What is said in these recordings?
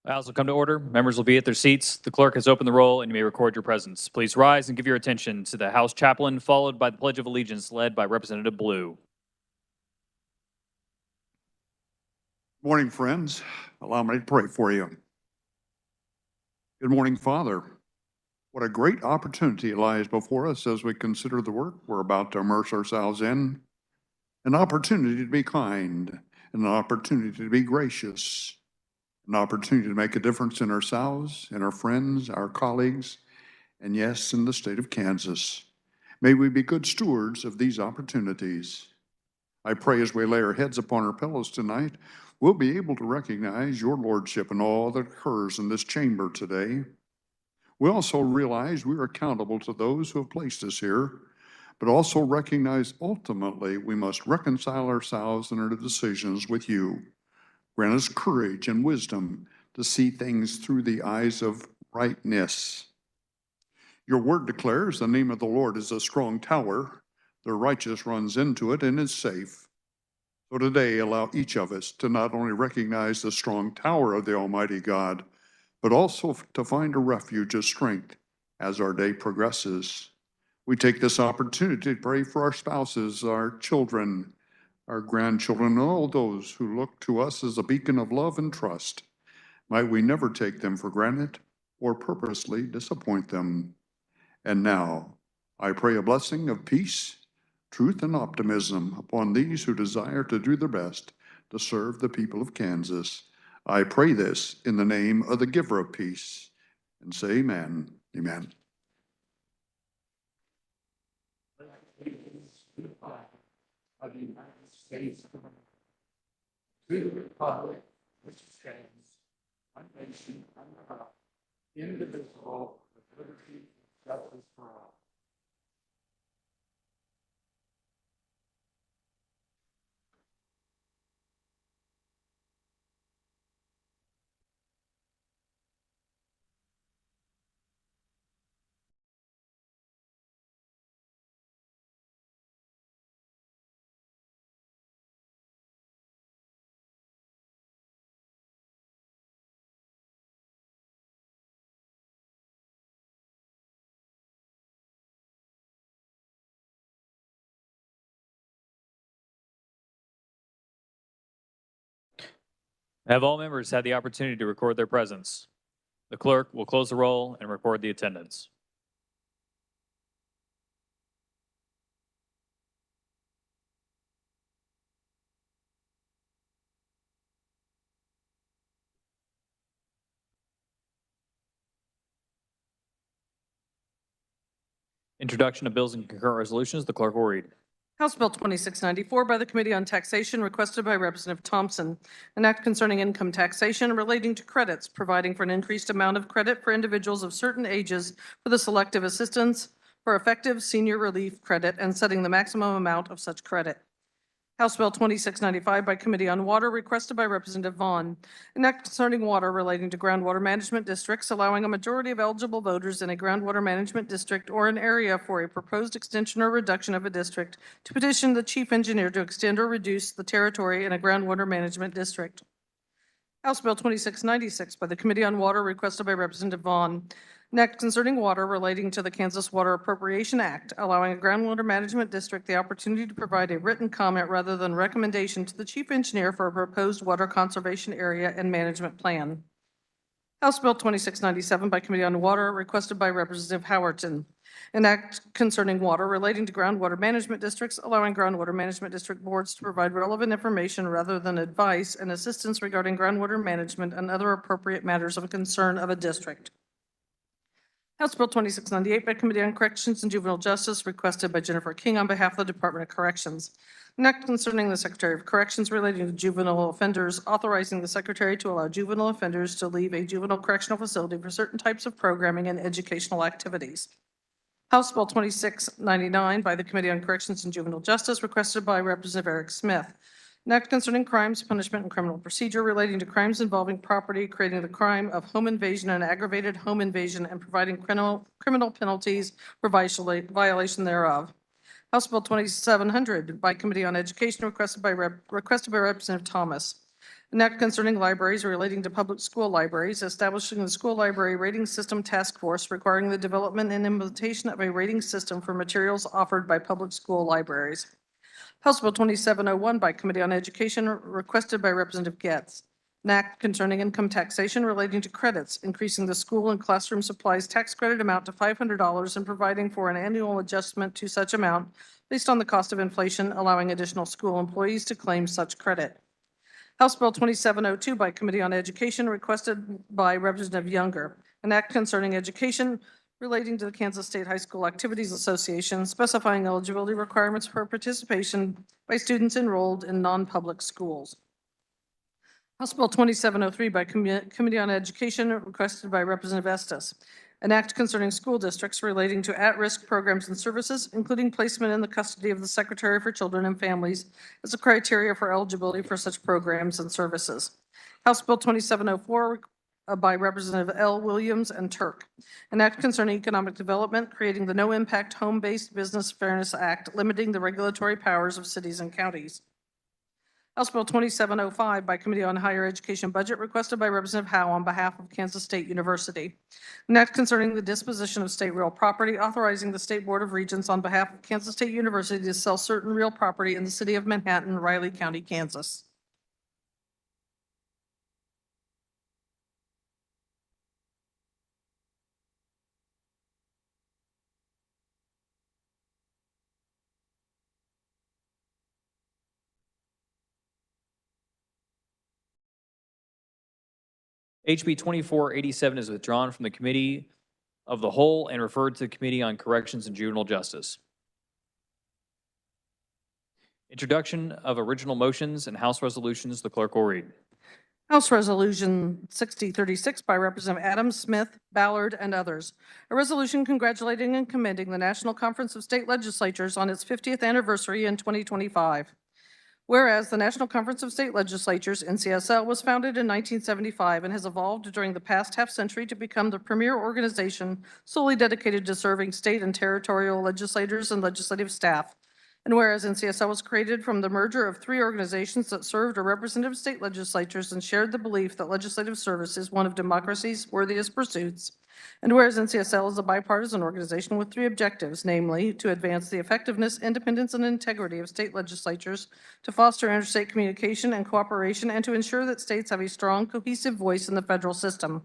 House will come to order. Members will be at their seats. The clerk has opened the roll, and you may record your presence. Please rise and give your attention to the House chaplain, followed by the Pledge of Allegiance, led by Representative Blue. Good morning, friends. Allow me to pray for you. Good morning, Father. What a great opportunity lies before us as we consider the work we're about to immerse ourselves in. An opportunity to be kind, an opportunity to be gracious, an opportunity to make a difference in ourselves, in our friends, our colleagues, and yes, in the state of Kansas. May we be good stewards of these opportunities. I pray as we lay our heads upon our pillows tonight, we'll be able to recognize your lordship in all that occurs in this chamber today. We also realize we are accountable to those who have placed us here, but also recognize ultimately we must reconcile ourselves and our decisions with you. Grant us courage and wisdom to see things through the eyes of rightness. Your word declares the name of the Lord is a strong tower. The righteous runs into it and is safe. So today, allow each of us to not only recognize the strong tower of the Almighty God, but also to find a refuge of strength as our day progresses. We take this opportunity to pray for our spouses, our children, our grandchildren, and all those who look to us as a beacon of love and trust. Might we never take them for granted or purposely disappoint them. And now, I pray a blessing of peace, truth, and optimism upon these who desire to do their best to serve the people of Kansas. I pray this in the name of the giver of peace, and say amen. Amen. Of the United States of America, to the republic which stands, one nation under God, indivisible, with liberty and justice for all. Have all members had the opportunity to record their presence? The clerk will close the roll and record the attendance. Introduction of bills and concurrent resolutions. The clerk will read. House Bill 2694 by the Committee on Taxation, requested by Representative Thompson. An act concerning income taxation relating to credits, providing for an increased amount of credit for individuals of certain ages for the selective assistance for effective senior relief credit and setting the maximum amount of such credit. House Bill 2695 by Committee on Water, requested by Representative Vaughn. An act concerning water relating to groundwater management districts, allowing a majority of eligible voters in a groundwater management district or an area for a proposed extension or reduction of a district to petition the chief engineer to extend or reduce the territory in a groundwater management district. House Bill 2696 by the Committee on Water, requested by Representative Vaughn. An act concerning water relating to the Kansas Water Appropriation Act, allowing a groundwater management district the opportunity to provide a written comment rather than recommendation to the chief engineer for a proposed water conservation area and management plan. House Bill 2697 by Committee on Water, requested by Representative Howerton. An act concerning water relating to groundwater management districts, allowing groundwater management district boards to provide relevant information rather than advice and assistance regarding groundwater management and other appropriate matters of concern of a district. House Bill 2698 by Committee on Corrections and Juvenile Justice, requested by Jennifer King on behalf of the Department of Corrections. An act concerning the Secretary of Corrections relating to juvenile offenders, authorizing the Secretary to allow juvenile offenders to leave a juvenile correctional facility for certain types of programming and educational activities. House Bill 2699 by the Committee on Corrections and Juvenile Justice, requested by Representative Eric Smith. An act concerning crimes, punishment, and criminal procedure relating to crimes involving property, creating the crime of home invasion and aggravated home invasion, and providing criminal penalties for violation thereof. House Bill 2700 by Committee on Education, requested by Representative Thomas. An act concerning libraries relating to public school libraries, establishing the school library rating system task force, requiring the development and implementation of a rating system for materials offered by public school libraries. House Bill 2701 by Committee on Education, requested by Representative Getz. An act concerning income taxation relating to credits, increasing the school and classroom supplies tax credit amount to $500 and providing for an annual adjustment to such amount based on the cost of inflation, allowing additional school employees to claim such credit. House Bill 2702 by Committee on Education, requested by Representative Younger. An act concerning education relating to the Kansas State High School Activities Association, specifying eligibility requirements for participation by students enrolled in non-public schools. House Bill 2703 by Committee on Education, requested by Representative Estes. An act concerning school districts relating to at-risk programs and services, including placement in the custody of the Secretary for Children and Families as a criteria for eligibility for such programs and services. House Bill 2704 by Representative L. Williams and Turk. An act concerning economic development, creating the No-Impact Home-Based Business Fairness Act, limiting the regulatory powers of cities and counties. House Bill 2705 by Committee on Higher Education Budget, requested by Representative Howe on behalf of Kansas State University. An act concerning the disposition of state real property, authorizing the State Board of Regents on behalf of Kansas State University to sell certain real property in the city of Manhattan, Riley County, Kansas. HB 2487 is withdrawn from the Committee of the Whole and referred to the Committee on Corrections and Juvenile Justice. Introduction of original motions and House resolutions, the clerk will read. House Resolution 6036 by Representative Adams, Smith, Ballard, and others. A resolution congratulating and commending the National Conference of State Legislatures on its 50th anniversary in 2025. Whereas the National Conference of State Legislatures, NCSL, was founded in 1975 and has evolved during the past half-century to become the premier organization solely dedicated to serving state and territorial legislators and legislative staff. And whereas NCSL was created from the merger of three organizations that served or represented state legislatures and shared the belief that legislative service is one of democracy's worthiest pursuits. And whereas NCSL is a bipartisan organization with three objectives, namely, to advance the effectiveness, independence, and integrity of state legislatures, to foster interstate communication and cooperation, and to ensure that states have a strong, cohesive voice in the federal system.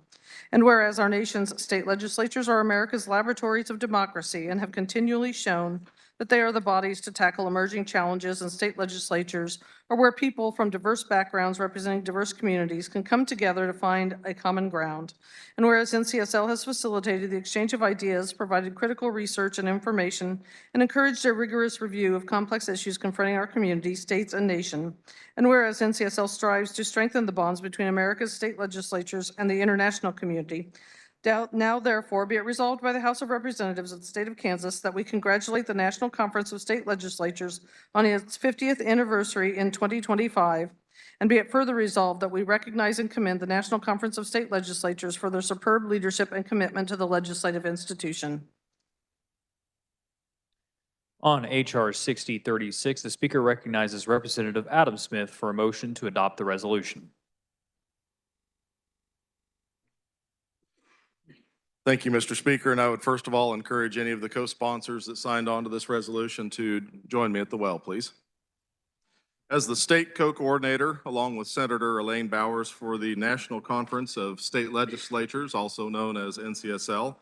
And whereas our nation's state legislatures are America's laboratories of democracy and have continually shown that they are the bodies to tackle emerging challenges, and state legislatures are where people from diverse backgrounds representing diverse communities can come together to find a common ground. And whereas NCSL has facilitated the exchange of ideas, provided critical research and information, and encouraged a rigorous review of complex issues confronting our community, states, and nation. And whereas NCSL strives to strengthen the bonds between America's state legislatures and the international community. Now, therefore, be it resolved by the House of Representatives of the State of Kansas that we congratulate the National Conference of State Legislatures on its 50th anniversary in 2025, and be it further resolved that we recognize and commend the National Conference of State Legislatures for their superb leadership and commitment to the legislative institution. On HR 6036, the Speaker recognizes Representative Adam Smith for a motion to adopt the resolution. Thank you, Mr. Speaker, and I would first of all encourage any of the co-sponsors that signed on to this resolution to join me at the well, please. As the state co-coordinator, along with Senator Elaine Bowers for the National Conference of State Legislatures, also known as NCSL,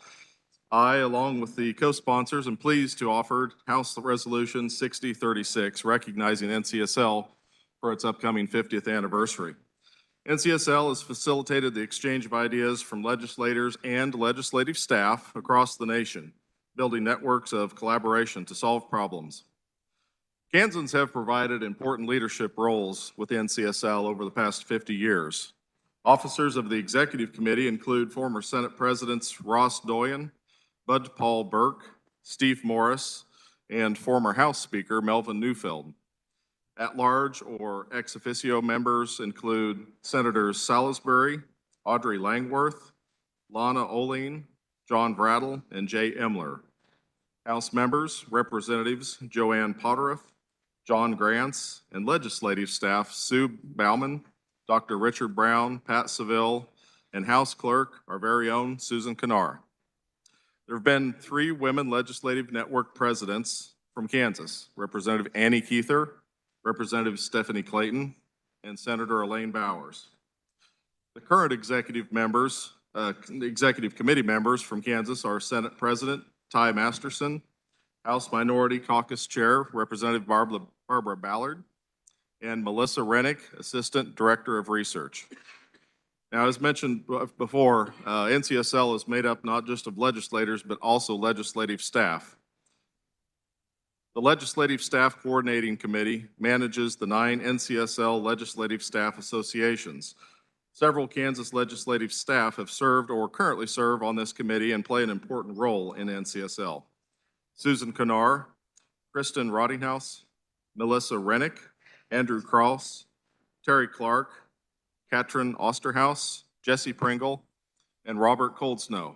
I, along with the co-sponsors, am pleased to offer House Resolution 6036, recognizing NCSL for its upcoming 50th anniversary. NCSL has facilitated the exchange of ideas from legislators and legislative staff across the nation, building networks of collaboration to solve problems. Kansans have provided important leadership roles with NCSL over the past 50 years. Officers of the Executive Committee include former Senate Presidents Ross Doyen, Bud Paul Burke, Steve Morris, and former House Speaker Melvin Neufeld. At-large or ex officio members include Senators Salisbury, Audrey Langworth, Lana Oline, John Brattle, and Jay Emler. House members, Representatives Joanne Potteroff, John Grants, and legislative staff Sue Bauman, Dr. Richard Brown, Pat Seville, and House Clerk, our very own Susan Kanar. There have been 3 Women Legislative Network presidents from Kansas, Representative Annie Keither, Representative Stephanie Clayton, and Senator Elaine Bowers. The current executive committee members from Kansas are Senate President Ty Masterson, House Minority Caucus Chair Representative Barbara Ballard, and Melissa Rennick, Assistant Director of Research. Now, as mentioned before, NCSL is made up not just of legislators, but also legislative staff. The Legislative Staff Coordinating Committee manages the 9 NCSL Legislative Staff Associations. Several Kansas legislative staff have served or currently serve on this committee and play an important role in NCSL. Susan Kanar, Kristen Rottinghouse, Melissa Rennick, Andrew Cross, Terry Clark, Katrin Osterhaus, Jesse Pringle, and Robert Coldsnow.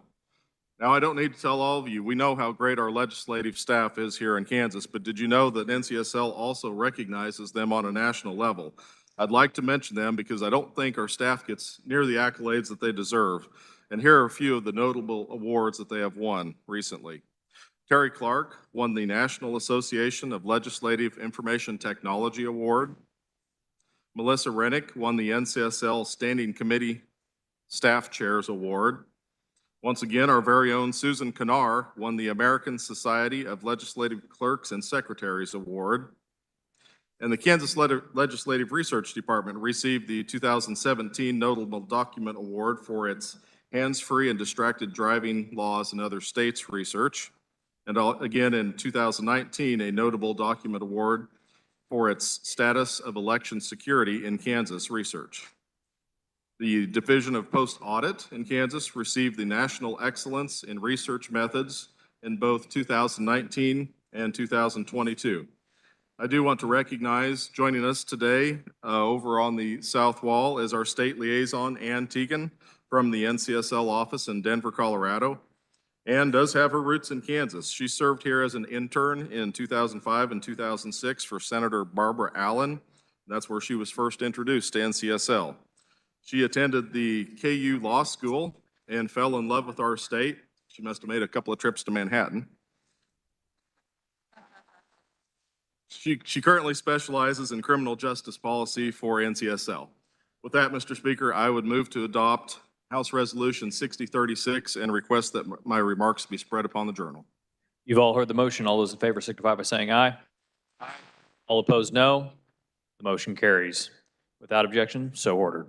Now, I don't need to tell all of you, we know how great our legislative staff is here in Kansas, but did you know that NCSL also recognizes them on a national level? I'd like to mention them because I don't think our staff gets near the accolades that they deserve. And here are a few of the notable awards that they have won recently. Terry Clark won the National Association of Legislative Information Technology Award. Melissa Rennick won the NCSL Standing Committee Staff Chairs Award. Once again, our very own Susan Kanar won the American Society of Legislative Clerks and Secretaries Award. And the Kansas Legislative Research Department received the 2017 Notable Document Award for its hands-free and distracted driving laws in other states research. And again, in 2019, a Notable Document Award for its status of election security in Kansas research. The Division of Post Audit in Kansas received the National Excellence in Research Methods in both 2019 and 2022. I do want to recognize joining us today over on the south wall is our state liaison, Ann Teagan, from the NCSL office in Denver, Colorado. Ann does have her roots in Kansas. She served here as an intern in 2005 and 2006 for Senator Barbara Allen. That's where she was first introduced to NCSL. She attended the KU Law School and fell in love with our state. She must have made a couple of trips to Manhattan. She currently specializes in criminal justice policy for NCSL. With that, Mr. Speaker, I would move to adopt House Resolution 6036 and request that my remarks be spread upon the journal. You've all heard the motion. All those in favor signify by saying aye. Aye. All opposed, no. The motion carries. Without objection, so ordered.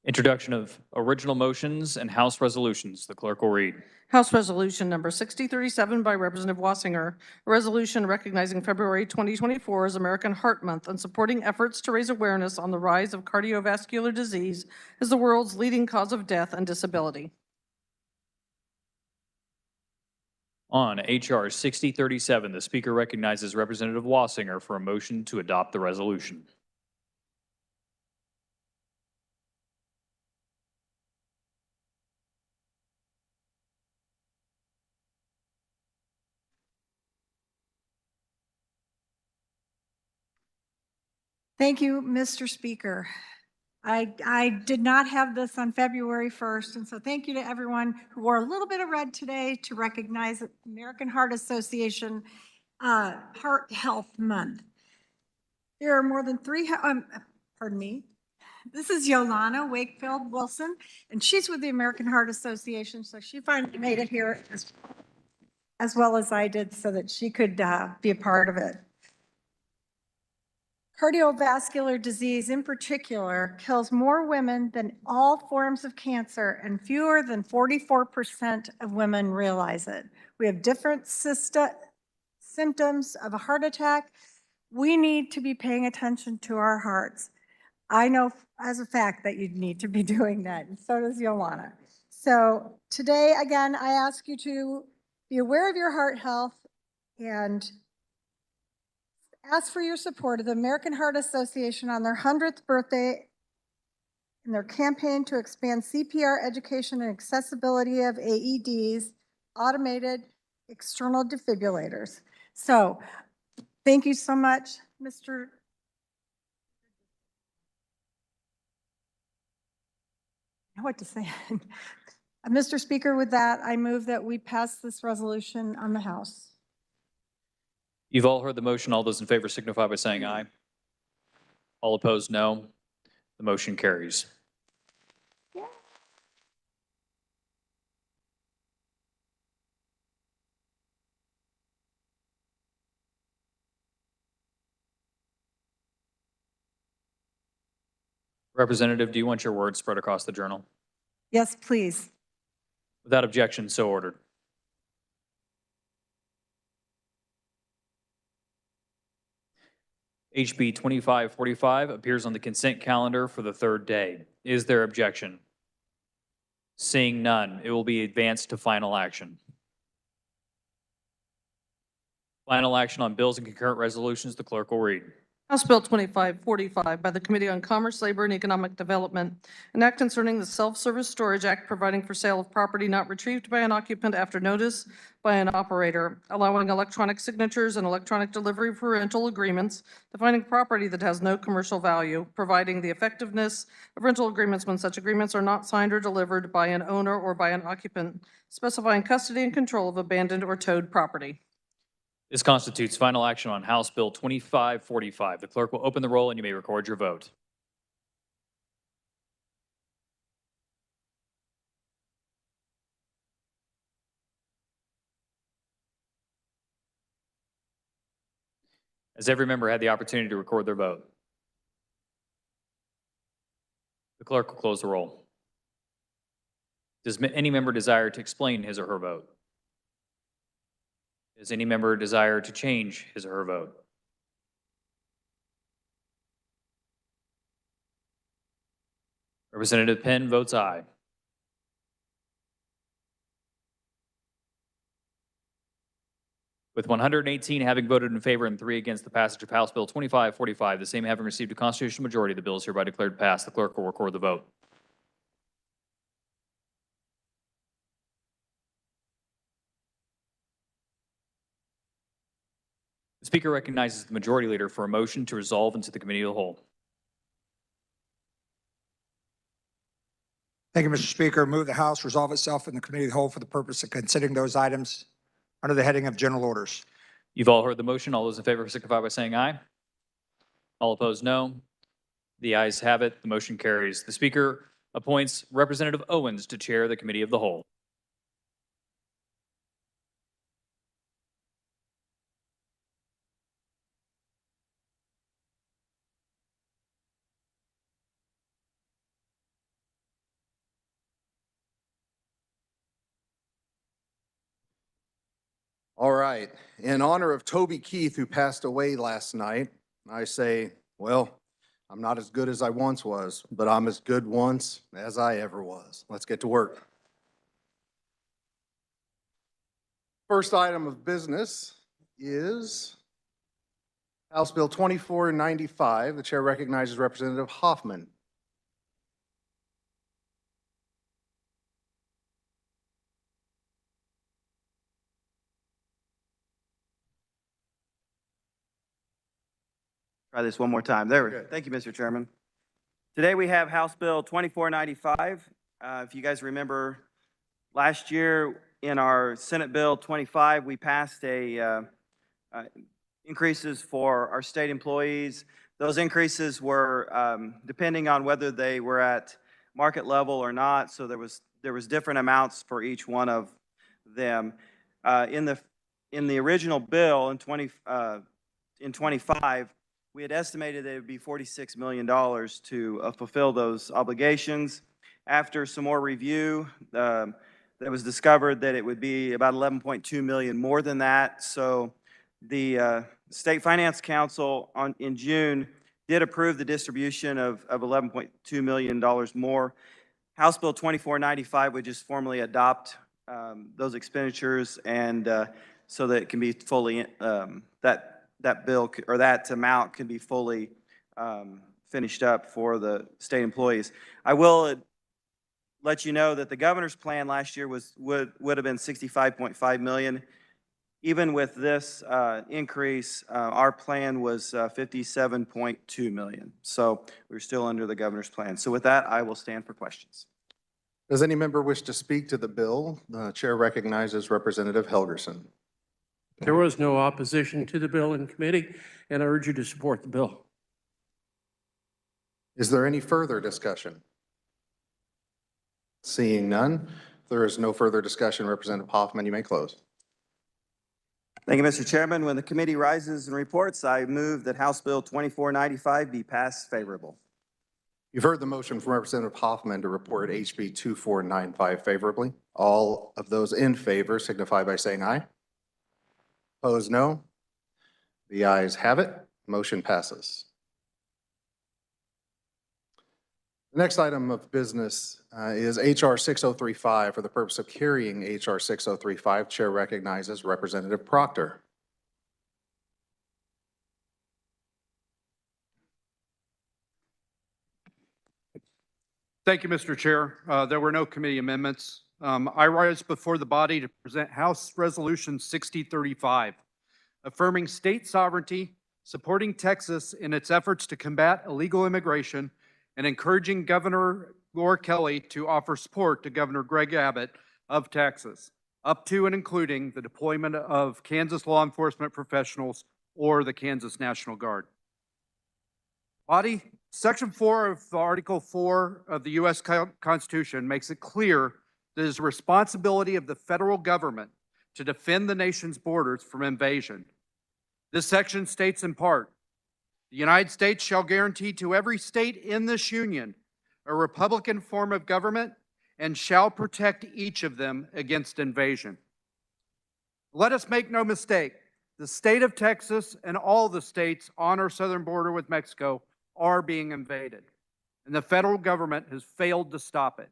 Introduction of original motions and House resolutions. The clerk will read. House Resolution Number 6037 by Representative Wassinger, a resolution recognizing February 2024 as American Heart Month and supporting efforts to raise awareness on the rise of cardiovascular disease as the world's leading cause of death and disability. On H.R. 6037, the Speaker recognizes Representative Wassinger for a motion to adopt the resolution. Thank you, Mr. Speaker. I did not have this on February 1st, and so thank you to everyone who wore a little bit of red today to recognize the American Heart Association Heart Health Month. There are more than pardon me. This is Yolana Wakefield Wilson, and she's with the American Heart Association, so she finally made it here as well as I did so that she could be a part of it. Cardiovascular disease in particular kills more women than all forms of cancer, and fewer than 44% of women realize it. We have different symptoms of a heart attack. We need to be paying attention to our hearts. I know as a fact that you need to be doing that, and so does Yolana. So today, again, I ask you to be aware of your heart health and ask for your support of the American Heart Association on their 100th birthday in their campaign to expand CPR education and accessibility of AEDs, automated external defibrillators. So thank you so much, Mr. I know what to say. Mr. Speaker, with that, I move that we pass this resolution on the House. You've all heard the motion. All those in favor signify by saying aye. All opposed, no. The motion carries. Representative, do you want your words spread across the journal? Yes, please. Without objection, so ordered. HB 2545 appears on the consent calendar for the third day. Is there objection? Seeing none, it will be advanced to final action. Final action on bills and concurrent resolutions, the clerk will read. House Bill 2545 by the Committee on Commerce, Labor, and Economic Development, an act concerning the Self-Service Storage Act providing for sale of property not retrieved by an occupant after notice by an operator, allowing electronic signatures and electronic delivery for rental agreements, defining property that has no commercial value, providing the effectiveness of rental agreements when such agreements are not signed or delivered by an owner or by an occupant, specifying custody and control of abandoned or towed property. This constitutes final action on House Bill 2545. The clerk will open the roll and you may record your vote. Has every member had the opportunity to record their vote? The clerk will close the roll. Does any member desire to explain his or her vote? Does any member desire to change his or her vote? Representative Penn votes aye. With 118 having voted in favor and 3 against the passage of House Bill 2545, the same having received a constitutional majority, the bill is hereby declared passed. The clerk will record the vote. The Speaker recognizes the Majority Leader for a motion to resolve into the Committee of the Whole. Thank you, Mr. Speaker. Move the House resolve itself in the Committee of the Whole for the purpose of considering those items under the heading of General Orders. You've all heard the motion. All those in favor signify by saying aye. All opposed, no. The ayes have it. The motion carries. The Speaker appoints Representative Owens to chair the Committee of the Whole. All right. In honor of Toby Keith, who passed away last night, I say, well, I'm not as good as I once was, but I'm as good once as I ever was. Let's get to work. First item of business is House Bill 2495. The chair recognizes Representative Hoffman. Try this one more time. There we go. Good. Thank you, Mr. Chairman. Today we have House Bill 2495. If you guys remember, last year in our Senate Bill 25, we passed increases for our state employees. Those increases were depending on whether they were at market level or not. So there was different amounts for each one of them. In the original bill in 25, we had estimated that it would be $46 million to fulfill those obligations. After some more review, it was discovered that it would be about 11.2 million more than that. So the State Finance Council in June did approve the distribution of $11.2 million more. House Bill 2495 would just formally adopt those expenditures and so that it can be fully, that bill or that amount can be fully finished up for the state employees. I will let you know that the governor's plan last year would have been 65.5 million. Even with this increase, our plan was 57.2 million. So we're still under the governor's plan. So with that, I will stand for questions. Does any member wish to speak to the bill? The chair recognizes Representative Helgerson. There was no opposition to the bill in committee, and I urge you to support the bill. Is there any further discussion? Seeing none, if there is no further discussion, Representative Hoffman, you may close. Thank you, Mr. Chairman. When the committee rises and reports, I move that House Bill 2495 be passed favorable. You've heard the motion from Representative Hoffman to report HB 2495 favorably. All of those in favor signify by saying aye. Opposed, no. The ayes have it. Motion passes. The next item of business is HR 6035. For the purpose of carrying HR 6035, Chair recognizes Representative Proctor. Thank you, Mr. Chair. There were no committee amendments. I rise before the body to present House Resolution 6035, affirming state sovereignty, supporting Texas in its efforts to combat illegal immigration, and encouraging Governor Gore Kelly to offer support to Governor Greg Abbott of Texas, up to and including the deployment of Kansas law enforcement professionals or the Kansas National Guard. Body, Section 4 of Article 4 of the U.S. Constitution makes it clear that it is the responsibility of the federal government to defend the nation's borders from invasion. This section states in part, the United States shall guarantee to every state in this union a republican form of government and shall protect each of them against invasion. Let us make no mistake, the state of Texas and all the states on our southern border with Mexico are being invaded, and the federal government has failed to stop it.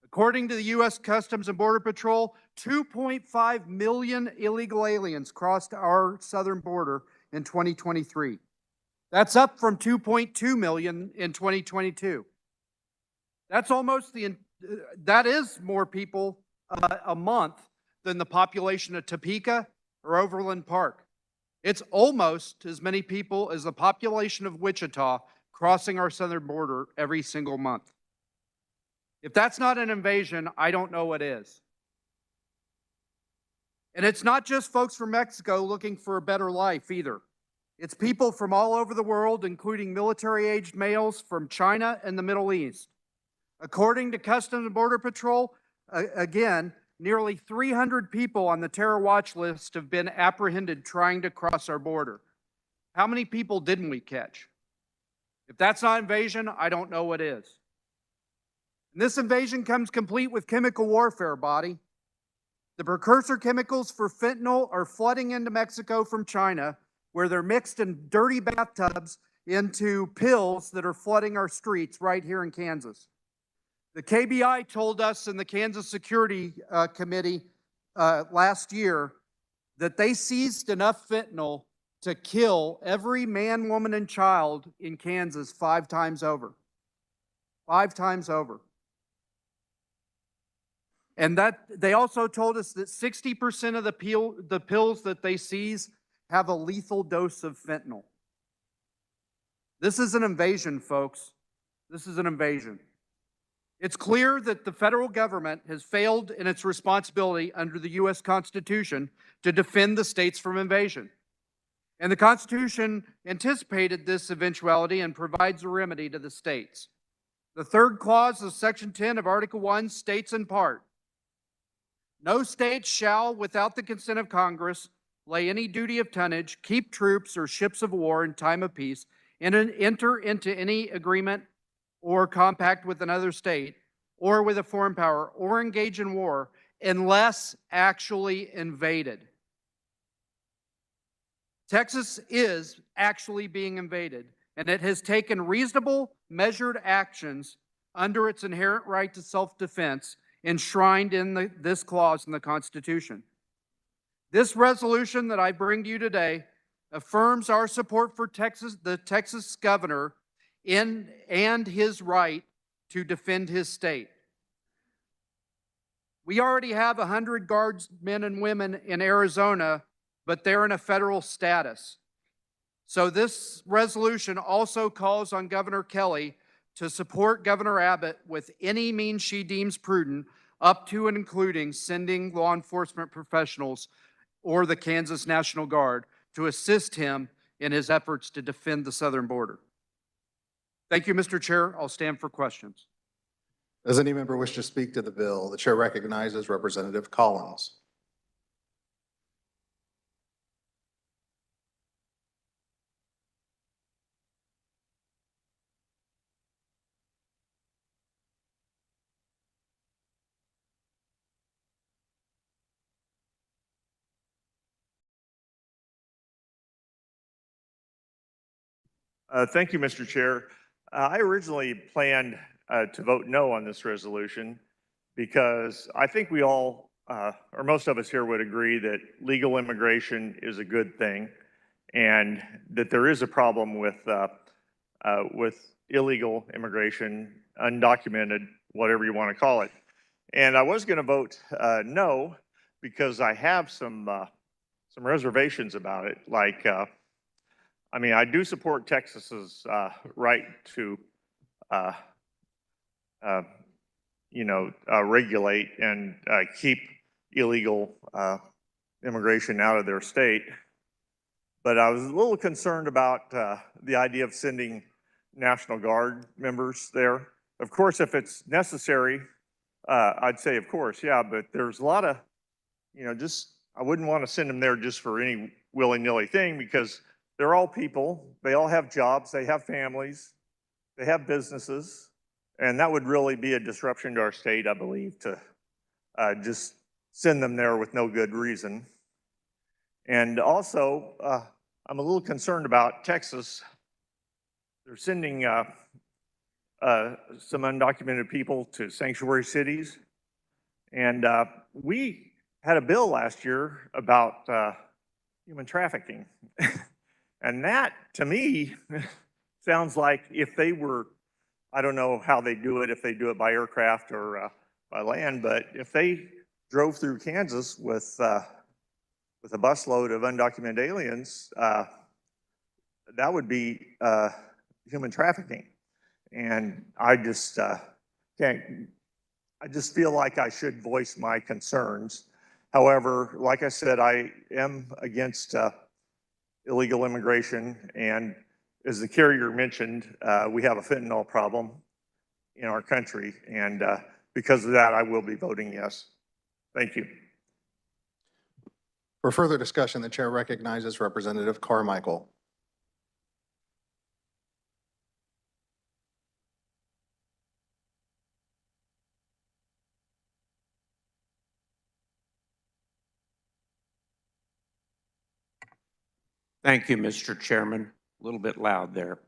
According to the U.S. Customs and Border Patrol, 2.5 million illegal aliens crossed our southern border in 2023. That's up from 2.2 million in 2022. That is more people a month than the population of Topeka or Overland Park. It's almost as many people as the population of Wichita crossing our southern border every single month. If that's not an invasion, I don't know what is. And it's not just folks from Mexico looking for a better life either. It's people from all over the world, including military-aged males from China and the Middle East. According to Customs and Border Patrol, again, nearly 300 people on the terror watch list have been apprehended trying to cross our border. How many people didn't we catch? If that's not invasion, I don't know what is. And this invasion comes complete with chemical warfare, body. The precursor chemicals for fentanyl are flooding into Mexico from China, where they're mixed in dirty bathtubs into pills that are flooding our streets right here in Kansas. The KBI told us in the Kansas Security Committee last year that they seized enough fentanyl to kill every man, woman, and child in Kansas 5 times over. 5 times over. And that they also told us that 60% of the pills that they seize have a lethal dose of fentanyl. This is an invasion, folks. This is an invasion. It's clear that the federal government has failed in its responsibility under the U.S. Constitution to defend the states from invasion. And the Constitution anticipated this eventuality and provides a remedy to the states. The third clause of Section 10 of Article 1 states in part, no state shall, without the consent of Congress, lay any duty of tonnage, keep troops or ships of war in time of peace, and enter into any agreement or compact with another state or with a foreign power or engage in war unless actually invaded. Texas is actually being invaded, and it has taken reasonable, measured actions under its inherent right to self-defense enshrined in this clause in the Constitution. This resolution that I bring to you today affirms our support for the Texas governor and his right to defend his state. We already have 100 guardsmen and women in Arizona, but they're in a federal status. So this resolution also calls on Governor Kelly to support Governor Abbott with any means she deems prudent, up to and including sending law enforcement professionals or the Kansas National Guard to assist him in his efforts to defend the southern border. Thank you, Mr. Chair. I'll stand for questions. Does any member wish to speak to the bill? The chair recognizes Representative Collins. Thank you, Mr. Chair. I originally planned to vote no on this resolution because I think we all, or most of us here would agree that legal immigration is a good thing and that there is a problem with illegal immigration, undocumented, whatever you want to call it. And I was going to vote no because I have some reservations about it, like I mean, I do support Texas's right to, regulate and keep illegal immigration out of their state. But I was a little concerned about the idea of sending National Guard members there. Of course, if it's necessary, I'd say, of course, yeah, but there's a lot of, I wouldn't want to send them there just for any willy-nilly thing because they're all people. They all have jobs. They have families. They have businesses. And that would really be a disruption to our state, I believe, to just send them there with no good reason. And also, I'm a little concerned about Texas. They're sending some undocumented people to sanctuary cities. And we had a bill last year about human trafficking. And that, to me, sounds like if they were, I don't know how they do it, if they do it by aircraft or by land, but if they drove through Kansas with a busload of undocumented aliens, that would be human trafficking. And I just feel like I should voice my concerns. However, like I said, I am against illegal immigration, and as the carrier mentioned, we have a fentanyl problem in our country, and because of that, I will be voting yes. Thank you. For further discussion, the chair recognizes Representative Carmichael. Thank you, Mr. Chairman. A little bit loud there.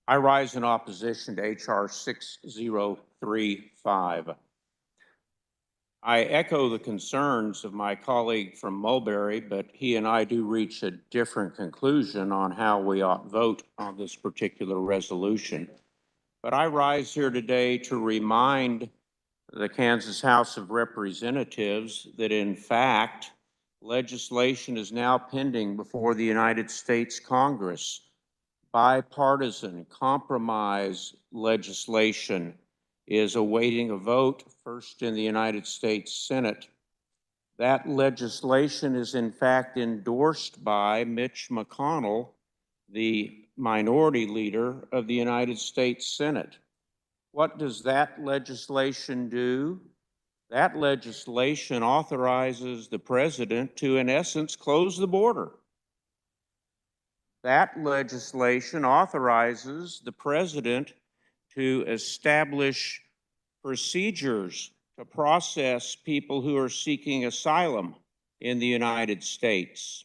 I rise in opposition to H.R. 6035. I echo the concerns of my colleague from Mulberry, but he and I do reach a different conclusion on how we ought to vote on this particular resolution. But I rise here today to remind the Kansas House of Representatives that, in fact, legislation is now pending before the United States Congress. Bipartisan compromise legislation is awaiting a vote first in the United States Senate. That legislation is in fact endorsed by Mitch McConnell, the minority leader of the United States Senate. What does that legislation do? That legislation authorizes the president to, in essence, close the border. That legislation authorizes the president to establish procedures to process people who are seeking asylum in the United States.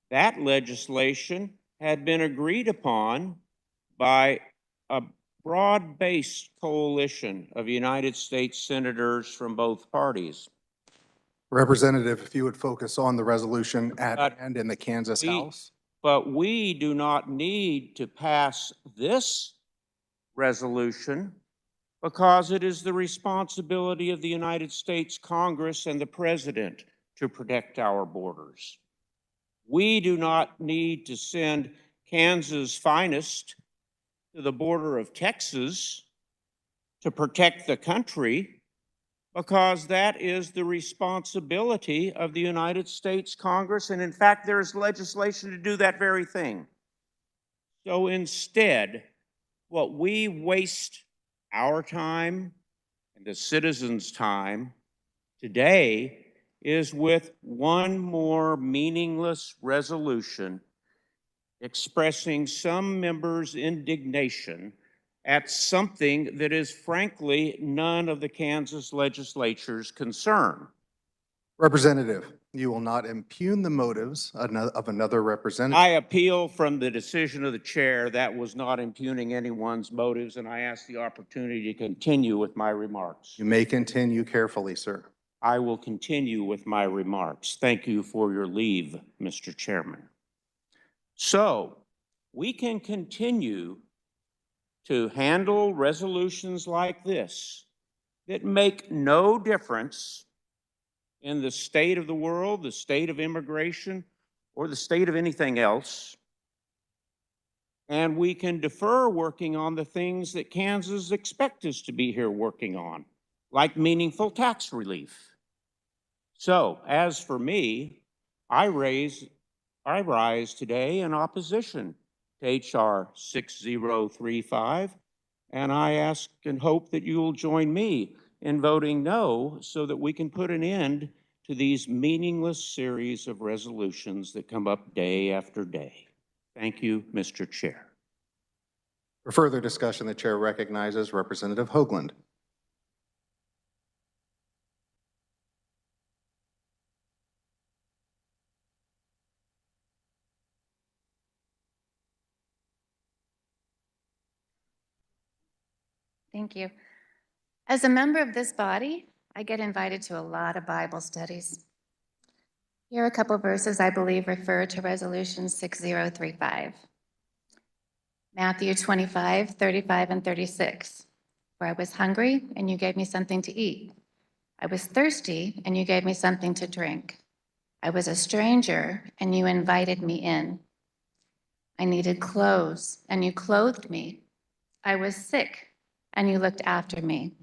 That legislation had been agreed upon by a broad-based coalition of United States senators from both parties. Representative, if you would focus on the resolution at hand in the Kansas House. But we do not need to pass this resolution because it is the responsibility of the United States Congress and the President to protect our borders. We do not need to send Kansas' finest to the border of Texas to protect the country, because that is the responsibility of the United States Congress. And in fact, there is legislation to do that very thing. So instead, what we waste our time and the citizens' time today is with one more meaningless resolution expressing some members' indignation at something that is frankly none of the Kansas legislature's concern. Representative, you will not impugn the motives of another representative. I appeal from the decision of the chair. That was not impugning anyone's motives, and I ask the opportunity to continue with my remarks. You may continue carefully, sir. I will continue with my remarks. Thank you for your leave, Mr. Chairman. So, we can continue to handle resolutions like this that make no difference in the state of the world, the state of immigration, or the state of anything else. And we can defer working on the things that Kansas expects us to be here working on, like meaningful tax relief. So, as for me, I rise today in opposition to H.R. 6035, and I ask and hope that you will join me in voting no so that we can put an end to these meaningless series of resolutions that come up day after day. Thank you, Mr. Chair. For further discussion, the chair recognizes Representative Hoagland. Thank you. As a member of this body, I get invited to a lot of Bible studies. Here are a couple verses I believe refer to Resolution 6035. Matthew 25, 35, and 36. For I was hungry, and you gave me something to eat. I was thirsty, and you gave me something to drink. I was a stranger, and you invited me in. I needed clothes, and you clothed me. I was sick, and you looked after me.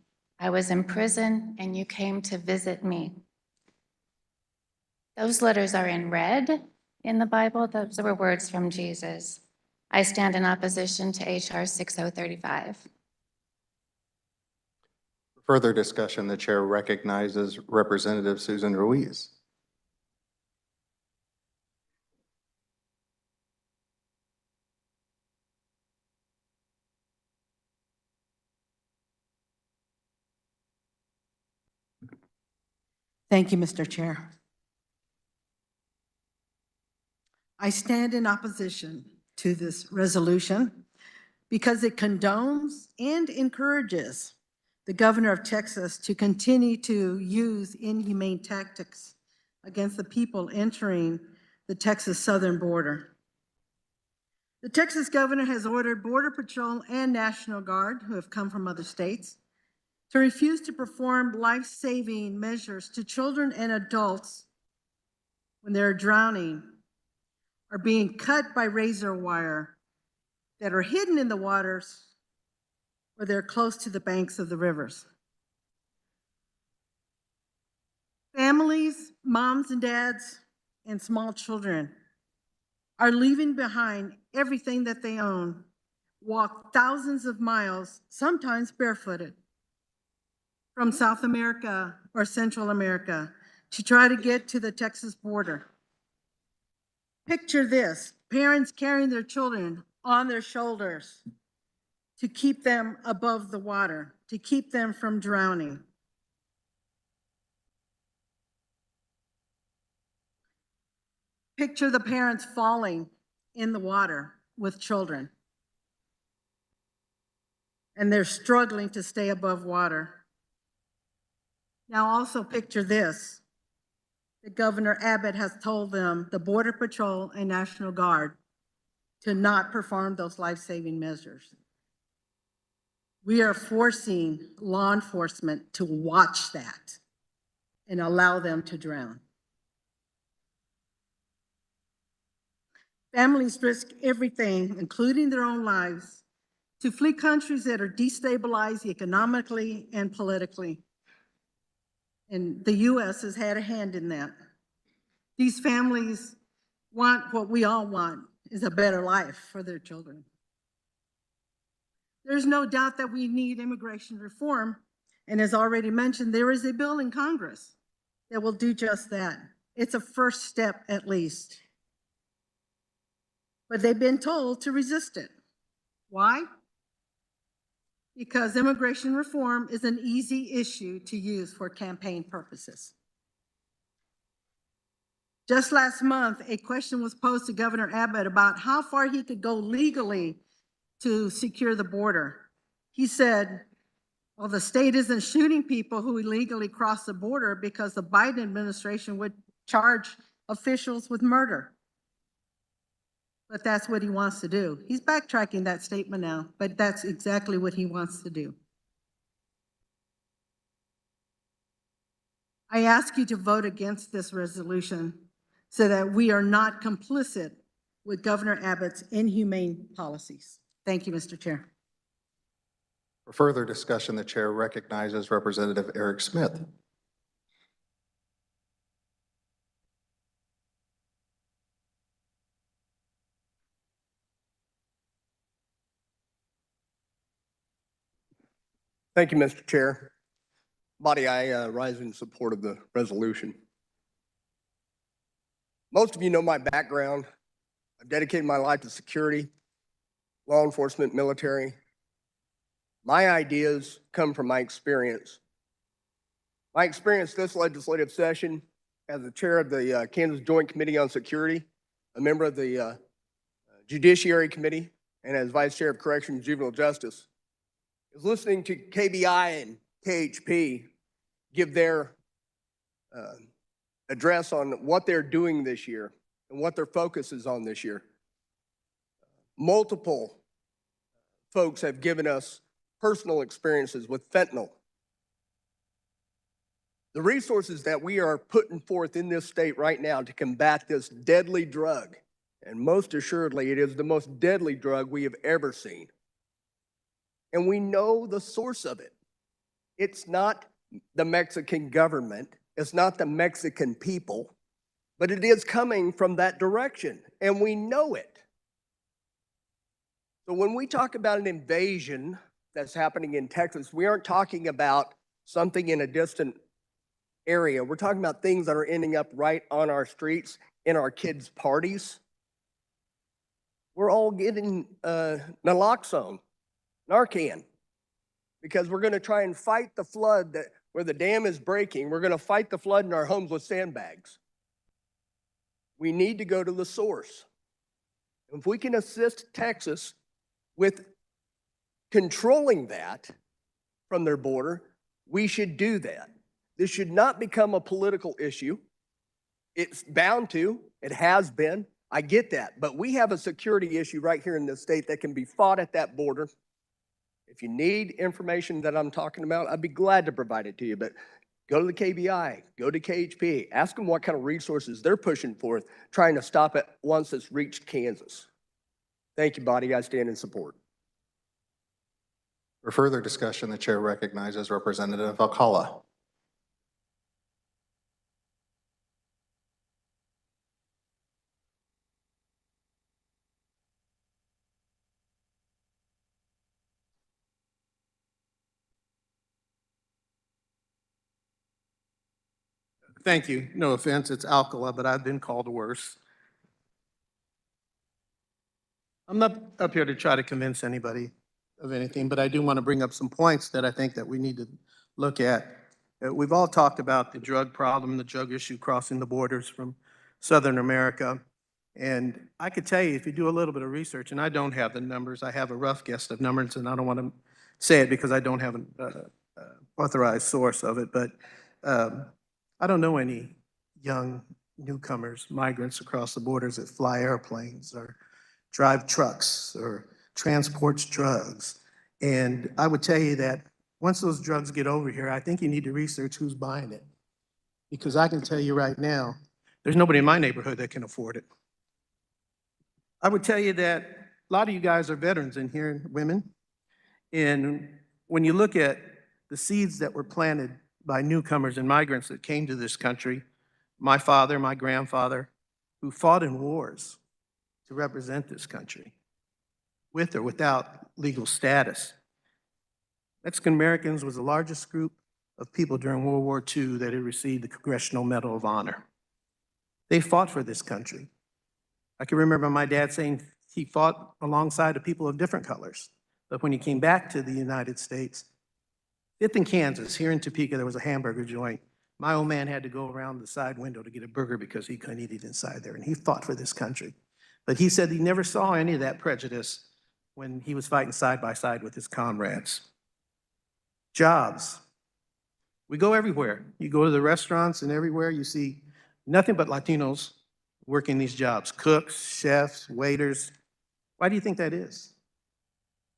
I was in prison, and you came to visit me. Those letters are in red in the Bible. Those were words from Jesus. I stand in opposition to H.R. 6035. For further discussion, the chair recognizes Representative Susan Ruiz. Thank you, Mr. Chair. I stand in opposition to this resolution because it condones and encourages the governor of Texas to continue to use inhumane tactics against the people entering the Texas southern border. The Texas governor has ordered Border Patrol and National Guard, who have come from other states, to refuse to perform life-saving measures to children and adults when they're drowning or being cut by razor wire that are hidden in the waters or they're close to the banks of the rivers. Families, moms and dads, and small children are leaving behind everything that they own, walk thousands of miles, sometimes barefooted, from South America or Central America to try to get to the Texas border. Picture this, parents carrying their children on their shoulders to keep them above the water, to keep them from drowning. Picture the parents falling in the water with children, and they're struggling to stay above water. Now also picture this, that Governor Abbott has told them, the Border Patrol and National Guard, to not perform those life-saving measures. We are forcing law enforcement to watch that and allow them to drown. Families risk everything, including their own lives, to flee countries that are destabilized economically and politically. And the U.S. has had a hand in that. These families want what we all want, is a better life for their children. There's no doubt that we need immigration reform. And as already mentioned, there is a bill in Congress that will do just that. It's a first step at least. But they've been told to resist it. Why? Because immigration reform is an easy issue to use for campaign purposes. Just last month, a question was posed to Governor Abbott about how far he could go legally to secure the border. He said, well, the state isn't shooting people who illegally cross the border because the Biden administration would charge officials with murder. But that's what he wants to do. He's backtracking that statement now, but that's exactly what he wants to do. I ask you to vote against this resolution so that we are not complicit with Governor Abbott's inhumane policies. Thank you, Mr. Chair. For further discussion, the chair recognizes Representative Eric Smith. Thank you, Mr. Chair. Body, I rise in support of the resolution. Most of you know my background. I've dedicated my life to security, law enforcement, military. My ideas come from my experience. My experience this legislative session as the chair of the Kansas Joint Committee on Security, a member of the Judiciary Committee, and as Vice Chair of Corrections and Juvenile Justice, is listening to KBI and KHP give their address on what they're doing this year and what their focus is on this year. Multiple folks have given us personal experiences with fentanyl. The resources that we are putting forth in this state right now to combat this deadly drug, and most assuredly it is the most deadly drug we have ever seen. And we know the source of it. It's not the Mexican government, it's not the Mexican people, but it is coming from that direction, and we know it. So when we talk about an invasion that's happening in Texas, we aren't talking about something in a distant area. We're talking about things that are ending up right on our streets, in our kids' parties. We're all getting naloxone, Narcan, because we're going to try and fight the flood where the dam is breaking. We're going to fight the flood in our homes with sandbags. We need to go to the source. If we can assist Texas with controlling that from their border, we should do that. This should not become a political issue. It's bound to. It has been. I get that. But we have a security issue right here in this state that can be fought at that border. If you need information that I'm talking about, I'd be glad to provide it to you. But go to the KBI, go to KHP, ask them what kind of resources they're pushing forth, trying to stop it once it's reached Kansas. Thank you, body. I stand in support. For further discussion, the chair recognizes Representative Alcala. Thank you. No offense, it's Alcala, but I've been called worse. I'm not up here to try to convince anybody of anything, but I do want to bring up some points that I think that we need to look at. We've all talked about the drug problem, the drug issue crossing the borders from Southern America. And I could tell you, if you do a little bit of research, and I don't have the numbers, I have a rough guess of numbers, and I don't want to say it because I don't have an authorized source of it, but I don't know any young newcomers, migrants across the borders that fly airplanes or drive trucks or transports drugs. And I would tell you that once those drugs get over here, I think you need to research who's buying it. Because I can tell you right now, there's nobody in my neighborhood that can afford it. I would tell you that a lot of you guys are veterans in here, women. And when you look at the seeds that were planted by newcomers and migrants that came to this country, my father, my grandfather, who fought in wars to represent this country, with or without legal status. Mexican Americans was the largest group of people during World War II that had received the Congressional Medal of Honor. They fought for this country. I can remember my dad saying he fought alongside of people of different colors. But when he came back to the United States, 5th in Kansas, here in Topeka, there was a hamburger joint. My old man had to go around the side window to get a burger because he couldn't eat it inside there, and he fought for this country. But he said he never saw any of that prejudice when he was fighting side by side with his comrades. Jobs. We go everywhere. You go to the restaurants and everywhere, you see nothing but Latinos working these jobs. Cooks, chefs, waiters. Why do you think that is?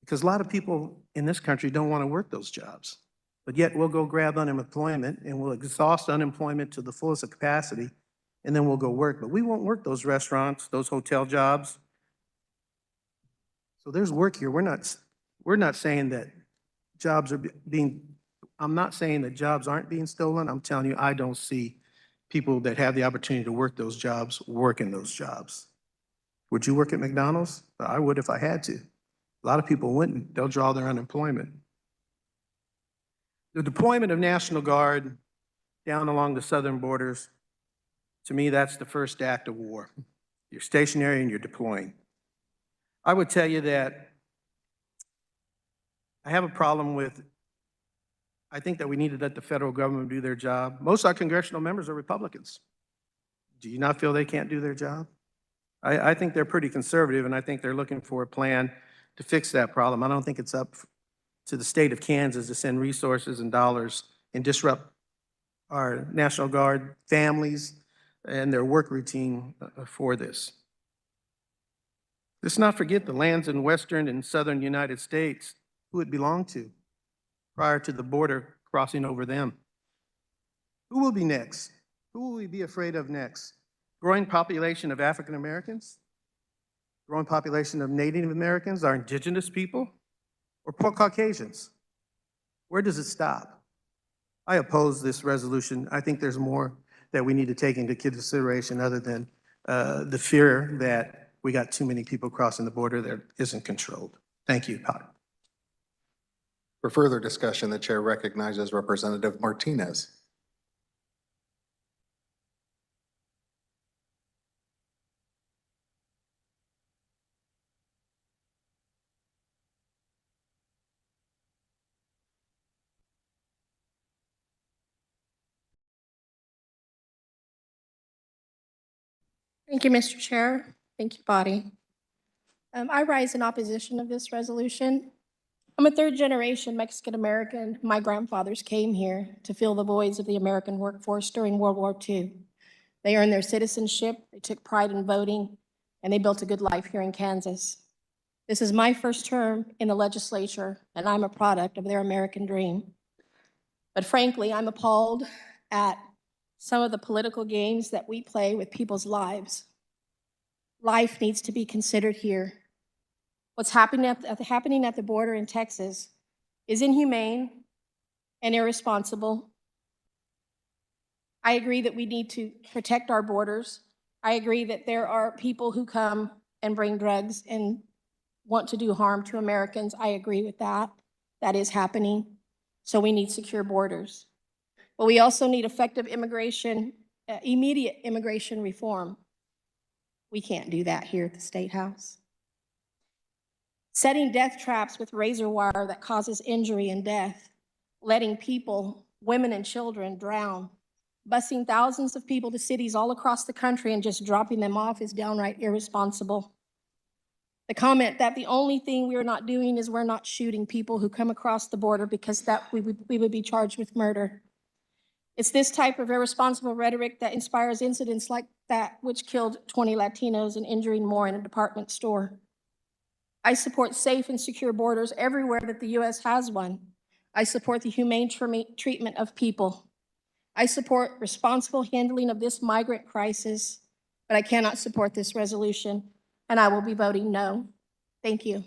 Because a lot of people in this country don't want to work those jobs. But yet we'll go grab unemployment and we'll exhaust unemployment to the fullest capacity, and then we'll go work. But we won't work those restaurants, those hotel jobs. So there's work here. We're not saying that jobs are being, I'm not saying that jobs aren't being stolen. I'm telling you, I don't see people that have the opportunity to work those jobs working those jobs. Would you work at McDonald's? I would if I had to. A lot of people wouldn't. They'll draw their unemployment. The deployment of National Guard down along the southern borders, to me, that's the first act of war. You're stationary and you're deploying. I would tell you that I have a problem with, I think that we need to let the federal government do their job. Most of our congressional members are Republicans. Do you not feel they can't do their job? I think they're pretty conservative, and I think they're looking for a plan to fix that problem. I don't think it's up to the state of Kansas to send resources and dollars and disrupt our National Guard families and their work routine for this. Let's not forget the lands in western and southern United States, who it belonged to prior to the border crossing over them. Who will be next? Who will we be afraid of next? Growing population of African Americans? Growing population of Native Americans, our indigenous people, or poor Caucasians? Where does it stop? I oppose this resolution. I think there's more that we need to take into consideration other than the fear that we got too many people crossing the border that isn't controlled. Thank you, Pat. For further discussion, the chair recognizes Representative Martinez. Thank you, Mr. Chair. Thank you, body. I rise in opposition of this resolution. I'm a third-generation Mexican-American. My grandfathers came here to fill the voids of the American workforce during World War II. They earned their citizenship, they took pride in voting, and they built a good life here in Kansas. This is my first term in the legislature, and I'm a product of their American dream. But frankly, I'm appalled at some of the political games that we play with people's lives. Life needs to be considered here. What's happening at the border in Texas is inhumane and irresponsible. I agree that we need to protect our borders. I agree that there are people who come and bring drugs and want to do harm to Americans. I agree with that. That is happening. So we need secure borders. But we also need effective immigration, immediate immigration reform. We can't do that here at the State House. Setting death traps with razor wire that causes injury and death, letting people, women and children drown, busing thousands of people to cities all across the country and just dropping them off is downright irresponsible. The comment that the only thing we're not doing is we're not shooting people who come across the border because that we would be charged with murder. It's this type of irresponsible rhetoric that inspires incidents like that which killed 20 Latinos and injuring more in a department store. I support safe and secure borders everywhere that the U.S. has one. I support the humane treatment of people. I support responsible handling of this migrant crisis, but I cannot support this resolution, and I will be voting no. Thank you.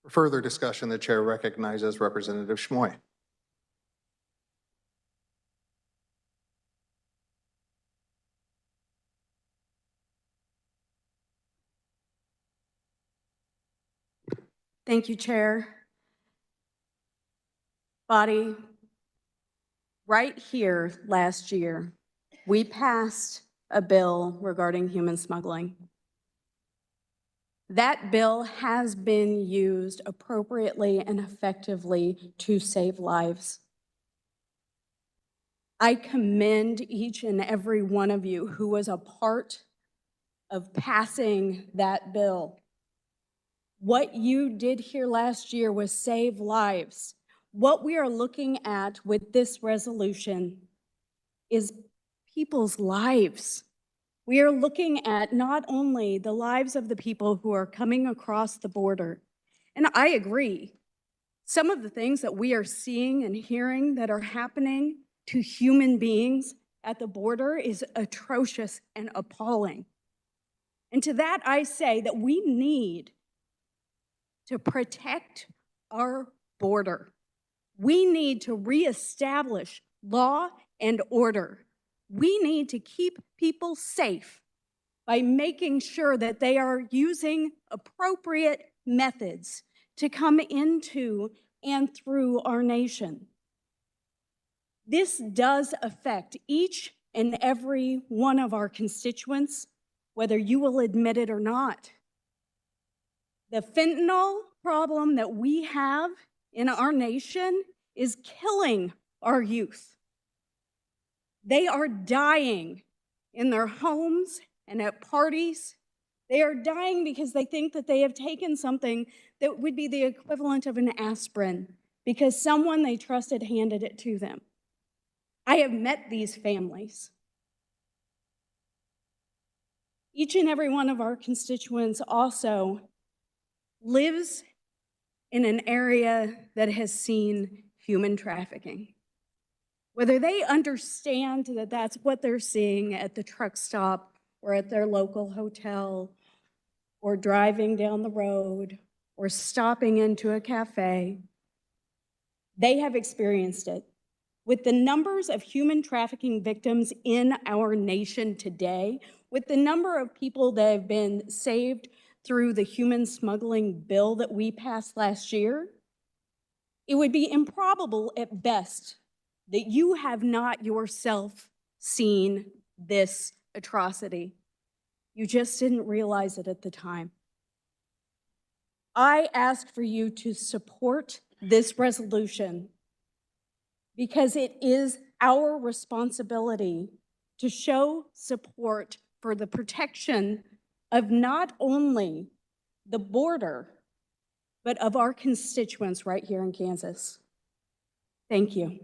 For further discussion, the chair recognizes Representative Schmoy. Thank you, Chair. Body, right here last year, we passed a bill regarding human smuggling. That bill has been used appropriately and effectively to save lives. I commend each and every one of you who was a part of passing that bill. What you did here last year was save lives. What we are looking at with this resolution is people's lives. We are looking at not only the lives of the people who are coming across the border, and I agree, some of the things that we are seeing and hearing that are happening to human beings at the border is atrocious and appalling. And to that I say that we need to protect our border. We need to reestablish law and order. We need to keep people safe by making sure that they are using appropriate methods to come into and through our nation. This does affect each and every one of our constituents, whether you will admit it or not. The fentanyl problem that we have in our nation is killing our youth. They are dying in their homes and at parties. They are dying because they think that they have taken something that would be the equivalent of an aspirin because someone they trusted handed it to them. I have met these families. Each and every one of our constituents also lives in an area that has seen human trafficking. Whether they understand that that's what they're seeing at the truck stop or at their local hotel or driving down the road or stopping into a cafe, they have experienced it. With the numbers of human trafficking victims in our nation today, with the number of people that have been saved through the human smuggling bill that we passed last year, it would be improbable at best that you have not yourself seen this atrocity. You just didn't realize it at the time. I ask for you to support this resolution because it is our responsibility to show support for the protection of not only the border, but of our constituents right here in Kansas. Thank you.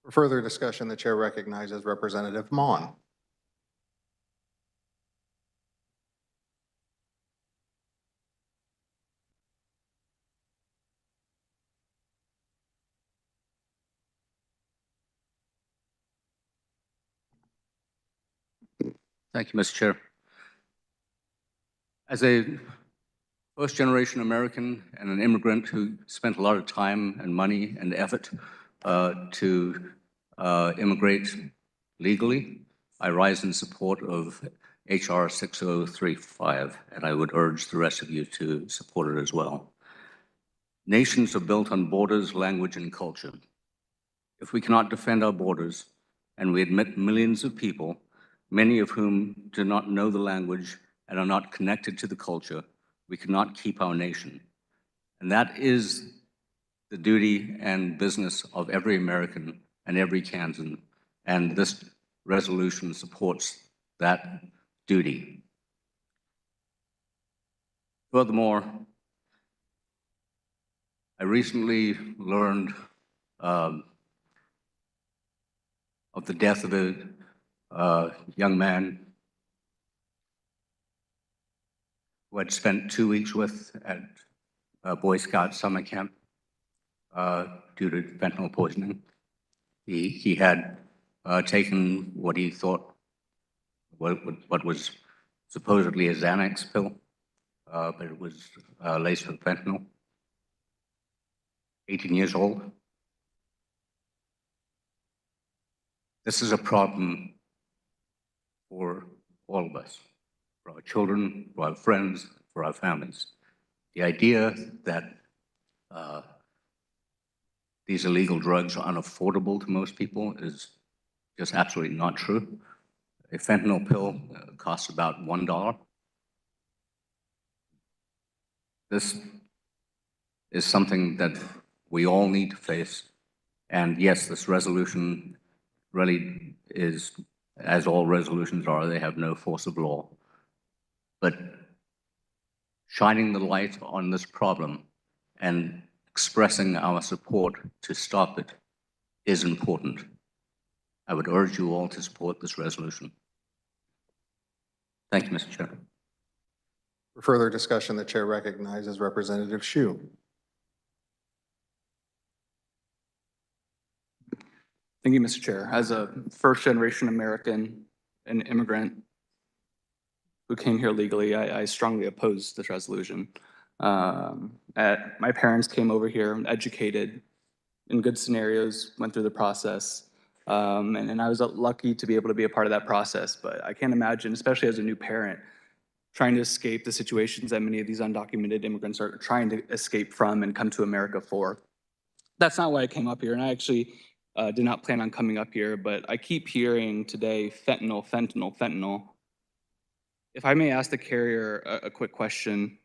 For further discussion, the chair recognizes Representative Mon. Thank you, Mr. Chair. As a first-generation American and an immigrant who spent a lot of time and money and effort to immigrate legally, I rise in support of HR 6035, and I would urge the rest of you to support it as well. Nations are built on borders, language, and culture. If we cannot defend our borders, and we admit millions of people, many of whom do not know the language and are not connected to the culture, we cannot keep our nation. And that is the duty and business of every American and every Kansan, and this resolution supports that duty. Furthermore, I recently learned of the death of a young man who I'd spent 2 weeks with at a Boy Scout summer camp due to fentanyl poisoning. He had taken what he thought what was supposedly a Xanax pill, but it was laced with fentanyl. 18 years old. This is a problem for all of us, for our children, for our friends, for our families. The idea that these illegal drugs are unaffordable to most people is just absolutely not true. A fentanyl pill costs about $1. This is something that we all need to face. And yes, this resolution really is, as all resolutions are, they have no force of law. But shining the light on this problem and expressing our support to stop it is important. I would urge you all to support this resolution. Thank you, Mr. Chair. For further discussion, the chair recognizes Representative Shu. Thank you, Mr. Chair. As a first-generation American, an immigrant who came here legally, I strongly oppose this resolution. My parents came over here educated in good scenarios, went through the process, and I was lucky to be able to be a part of that process. But I can't imagine, especially as a new parent, trying to escape the situations that many of these undocumented immigrants are trying to escape from and come to America for. That's not why I came up here, and I actually did not plan on coming up here, but I keep hearing today fentanyl, fentanyl, fentanyl. If I may ask the carrier a quick question,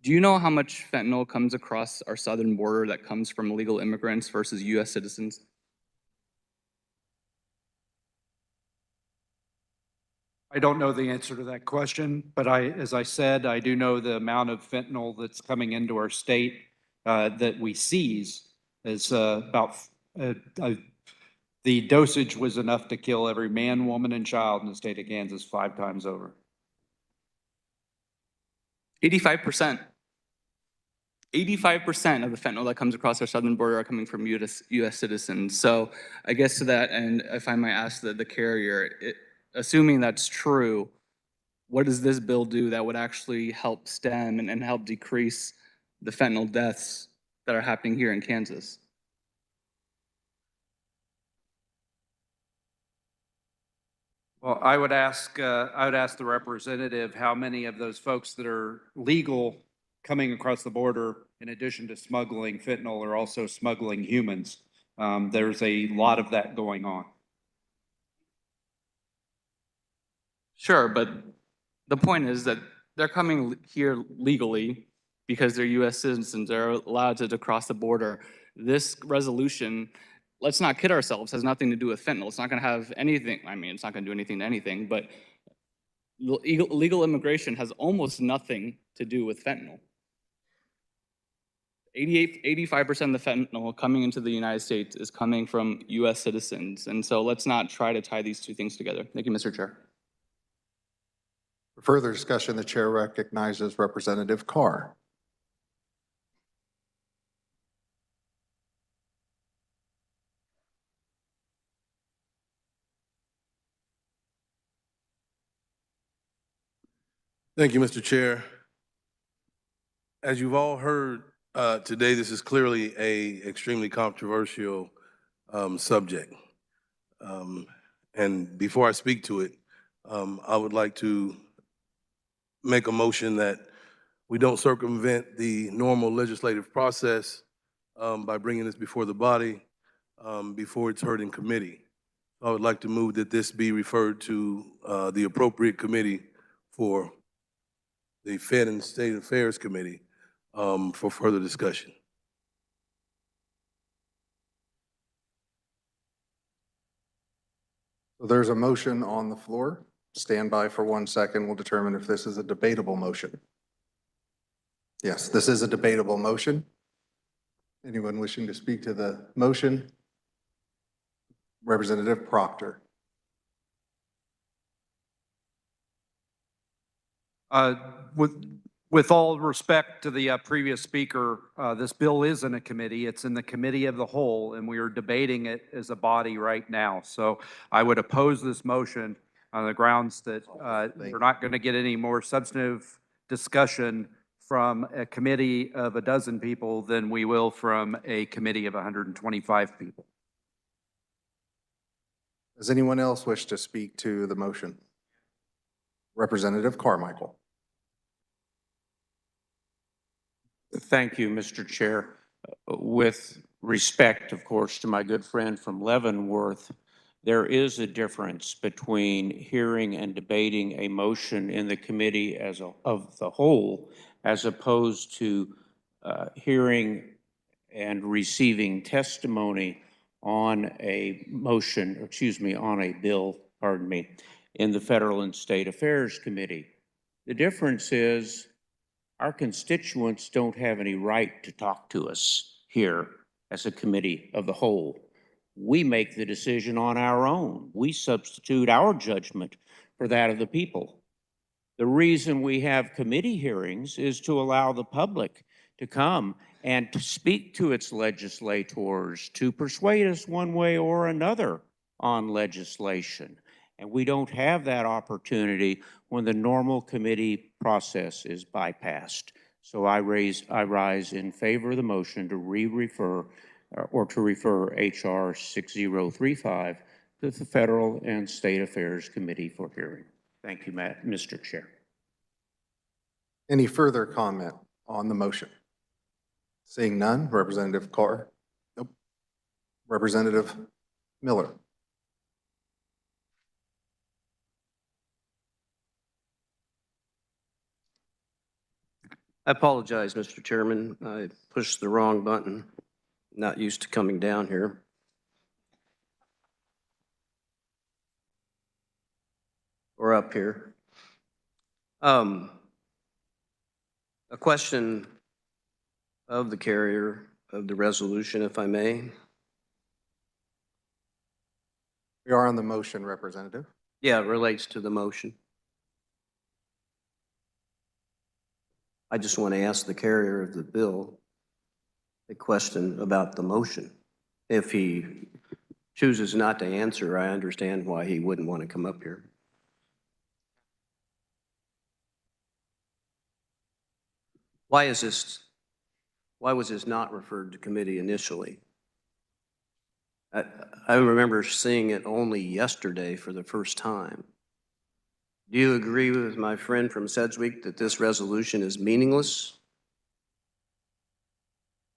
do you know how much fentanyl comes across our southern border that comes from illegal immigrants versus U.S. citizens? I don't know the answer to that question, but as I said, I do know the amount of fentanyl that's coming into our state that we seize is the dosage was enough to kill every man, woman, and child in the state of Kansas 5 times over. 85%. 85% of the fentanyl that comes across our southern border are coming from U.S. citizens. So I guess to that end, if I might ask the carrier, assuming that's true, what does this bill do that would actually help stem and help decrease the fentanyl deaths that are happening here in Kansas? Well, I would ask the representative how many of those folks that are legal coming across the border, in addition to smuggling fentanyl, are also smuggling humans. There's a lot of that going on. Sure, but the point is that they're coming here legally because they're U.S. citizens. They're allowed to cross the border. This resolution, let's not kid ourselves, has nothing to do with fentanyl. It's not going to have anything. I mean, it's not going to do anything to anything, but legal immigration has almost nothing to do with fentanyl. 85% of the fentanyl coming into the United States is coming from U.S. citizens. And so let's not try to tie these two things together. Thank you, Mr. Chair. For further discussion, the chair recognizes Representative Carr. Thank you, Mr. Chair. As you've all heard today, this is clearly an extremely controversial subject. And before I speak to it, I would like to make a motion that we don't circumvent the normal legislative process by bringing this before the body before it's heard in committee. I would like to move that this be referred to the appropriate committee for the Fed and State Affairs Committee for further discussion. So there's a motion on the floor. Stand by for 1 second. We'll determine if this is a debatable motion. Yes, this is a debatable motion. Anyone wishing to speak to the motion? Representative Proctor. With all respect to the previous speaker, this bill is in a committee. It's in the committee of the whole, and we are debating it as a body right now. So I would oppose this motion on the grounds that we're not going to get any more substantive discussion from a committee of a dozen people than we will from a committee of 125 people. Does anyone else wish to speak to the motion? Representative Carmichael. Thank you, Mr. Chair. With respect, of course, to my good friend from Leavenworth, there is a difference between hearing and debating a motion in the committee of the whole, as opposed to hearing and receiving testimony on a motion, or excuse me, on a bill, pardon me, in the Federal and State Affairs Committee. The difference is our constituents don't have any right to talk to us here as a committee of the whole. We make the decision on our own. We substitute our judgment for that of the people. The reason we have committee hearings is to allow the public to come and to speak to its legislators, to persuade us one way or another on legislation. And we don't have that opportunity when the normal committee process is bypassed. So I rise in favor of the motion to refer HR 6035 to the Federal and State Affairs Committee for hearing. Thank you, Mr. Chair. Any further comment on the motion? Seeing none, Representative Carr. Nope. Representative Miller. I apologize, Mr. Chairman. I pushed the wrong button. Not used to coming down here. Or up here. A question of the carrier of the resolution, if I may. We are on the motion, Representative. Yeah, it relates to the motion. I just want to ask the carrier of the bill a question about the motion. If he chooses not to answer, I understand why he wouldn't want to come up here. Why was this not referred to committee initially? I remember seeing it only yesterday for the first time. Do you agree with my friend from Sedgwick that this resolution is meaningless?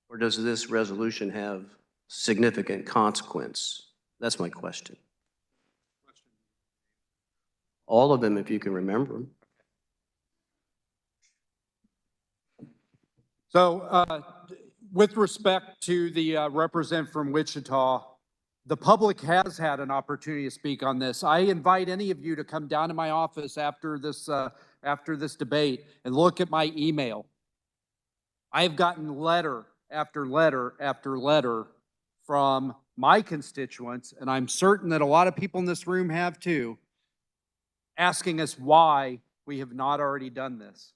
Or does this resolution have significant consequence? That's my question. All of them, if you can remember them. So with respect to the representative from Wichita, the public has had an opportunity to speak on this. I invite any of you to come down to my office after this debate and look at my email. I have gotten letter after letter after letter from my constituents, and I'm certain that a lot of people in this room have too, asking us why we have not already done this,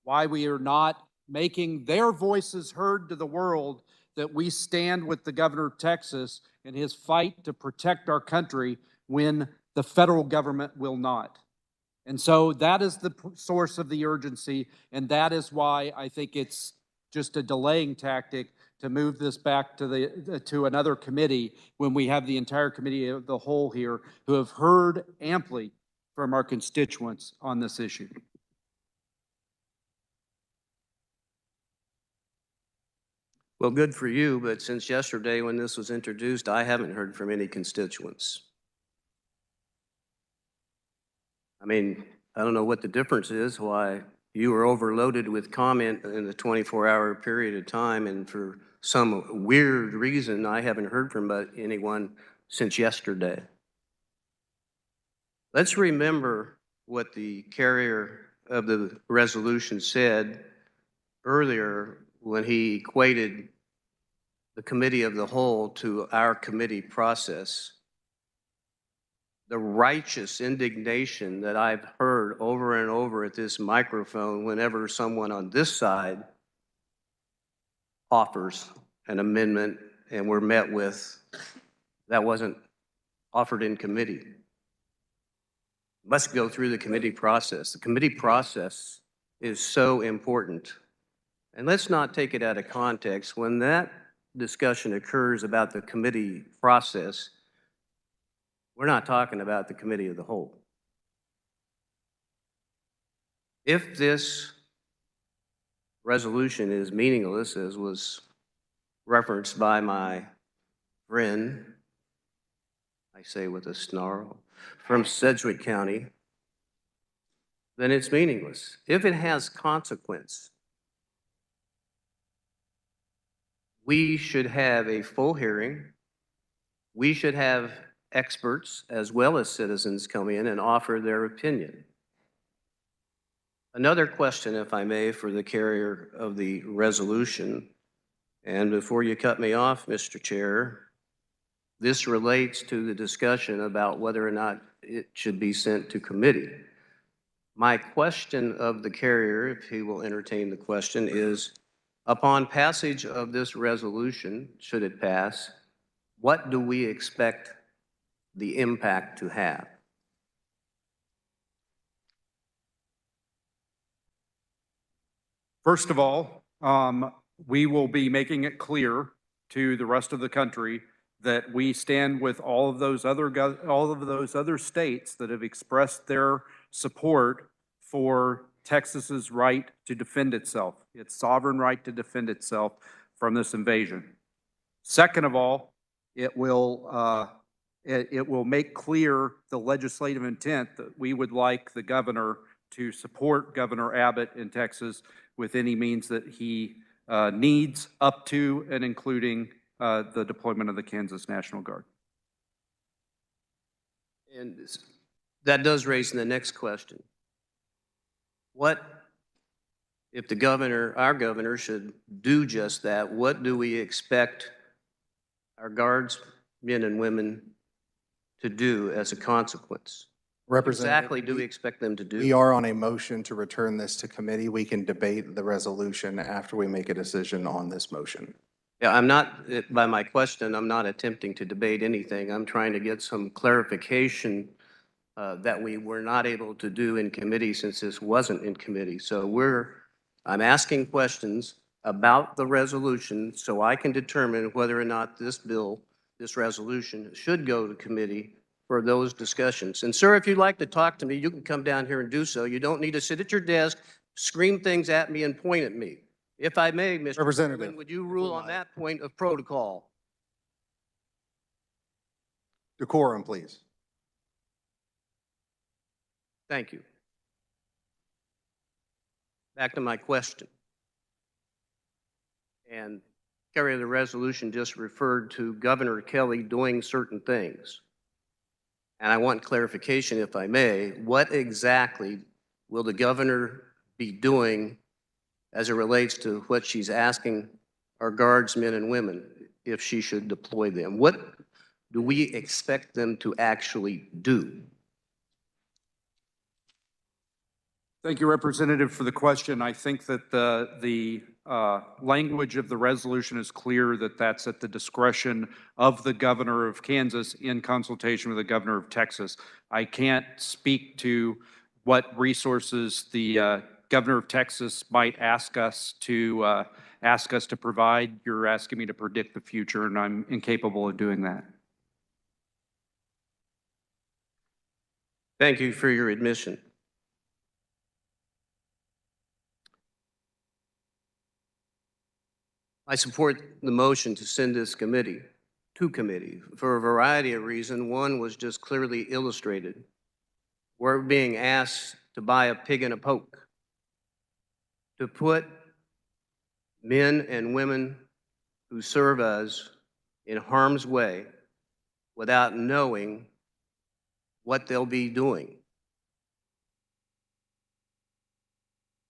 why we are not making their voices heard to the world, that we stand with the governor of Texas in his fight to protect our country when the federal government will not. And so that is the source of the urgency, and that is why I think it's just a delaying tactic to move this back to another committee when we have the entire committee of the whole here who have heard amply from our constituents on this issue. Well, good for you, but since yesterday when this was introduced, I haven't heard from any constituents. I mean, I don't know what the difference is, why you were overloaded with comment in the 24-hour period of time, and for some weird reason, I haven't heard from anyone since yesterday. Let's remember what the carrier of the resolution said earlier when he equated the committee of the whole to our committee process. the righteous indignation that I've heard over and over at this microphone whenever someone on this side offers an amendment and we're met with, that wasn't offered in committee. Must go through the committee process. The committee process is so important. And let's not take it out of context. When that discussion occurs about the committee process, we're not talking about the committee of the whole. If this resolution is meaningless, as was referenced by my friend, I say with a snarl, from Sedgwick County, then it's meaningless. If it has consequence, we should have a full hearing. We should have experts as well as citizens come in and offer their opinion. Another question, if I may, for the carrier of the resolution, and before you cut me off, Mr. Chair, this relates to the discussion about whether or not it should be sent to committee. My question of the carrier, if he will entertain the question, is upon passage of this resolution, should it pass, what do we expect the impact to have? First of all, we will be making it clear to the rest of the country that we stand with all of those other states that have expressed their support for Texas's right to defend itself, its sovereign right to defend itself from this invasion. Second of all, it will make clear the legislative intent that we would like the governor to support Governor Abbott in Texas with any means that he needs, up to and including the deployment of the Kansas National Guard. And that does raise the next question. What if the governor, our governor, should do just that? What do we expect our guards, men and women, to do as a consequence? What exactly do we expect them to do? We are on a motion to return this to committee. We can debate the resolution after we make a decision on this motion. Yeah, I'm not, by my question, I'm not attempting to debate anything. I'm trying to get some clarification that we were not able to do in committee since this wasn't in committee. So I'm asking questions about the resolution so I can determine whether or not this bill, this resolution, should go to committee for those discussions. And sir, if you'd like to talk to me, you can come down here and do so. You don't need to sit at your desk, scream things at me, and point at me. If I may, Mr. Representative, Chairman, would you rule on that point of protocol? Decorum, please. Thank you. Back to my question. And carrier of the resolution just referred to Governor Kelly doing certain things. And I want clarification, if I may. What exactly will the governor be doing as it relates to what she's asking our guards, men and women, if she should deploy them? What do we expect them to actually do? Thank you, Representative, for the question. I think that the language of the resolution is clear that that's at the discretion of the governor of Kansas in consultation with the governor of Texas. I can't speak to what resources the governor of Texas might ask us to provide. You're asking me to predict the future, and I'm incapable of doing that. Thank you for your admission. I support the motion to send this to committee for a variety of reasons. One was just clearly illustrated. We're being asked to buy a pig in a poke, to put men and women who serve us in harm's way without knowing what they'll be doing.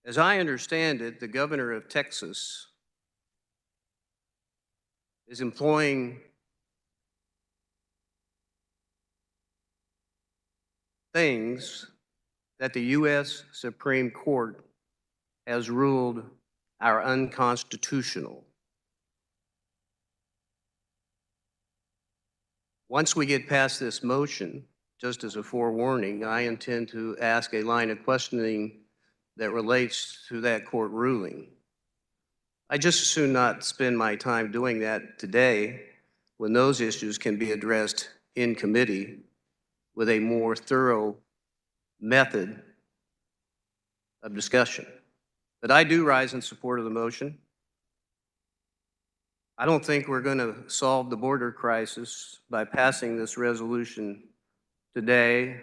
As I understand it, the governor of Texas is employing things that the U.S. Supreme Court has ruled are unconstitutional. Once we get past this motion, just as a forewarning, I intend to ask a line of questioning that relates to that court ruling. I just as soon not spend my time doing that today when those issues can be addressed in committee with a more thorough method of discussion. But I do rise in support of the motion. I don't think we're going to solve the border crisis by passing this resolution today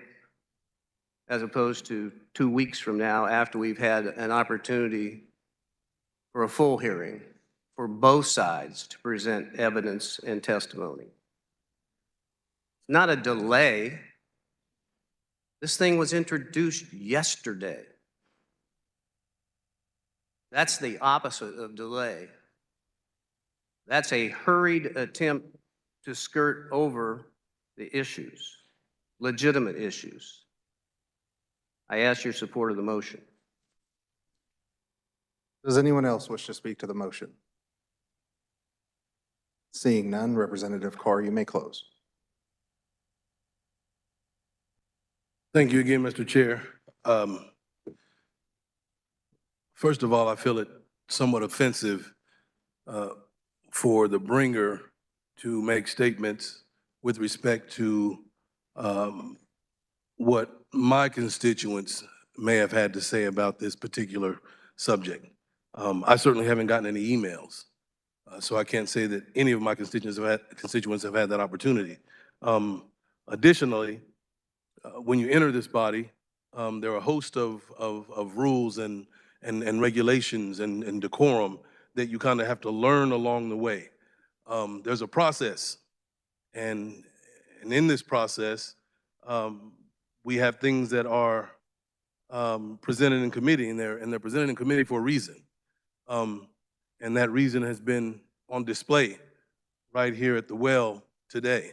as opposed to 2 weeks from now after we've had an opportunity for a full hearing for both sides to present evidence and testimony. It's not a delay. This thing was introduced yesterday. That's the opposite of delay. That's a hurried attempt to skirt over the issues, legitimate issues. I ask your support of the motion. Does anyone else wish to speak to the motion? Seeing none, Representative Carr, you may close. Thank you again, Mr. Chair. First of all, I feel it somewhat offensive for the bringer to make statements with respect to what my constituents may have had to say about this particular subject. I certainly haven't gotten any emails, so I can't say that any of my constituents have had that opportunity. Additionally, when you enter this body, there are a host of rules and regulations and decorum that you kind of have to learn along the way. There's a process, and in this process, we have things that are presented in committee, and they're presented in committee for a reason. And that reason has been on display right here at the well today.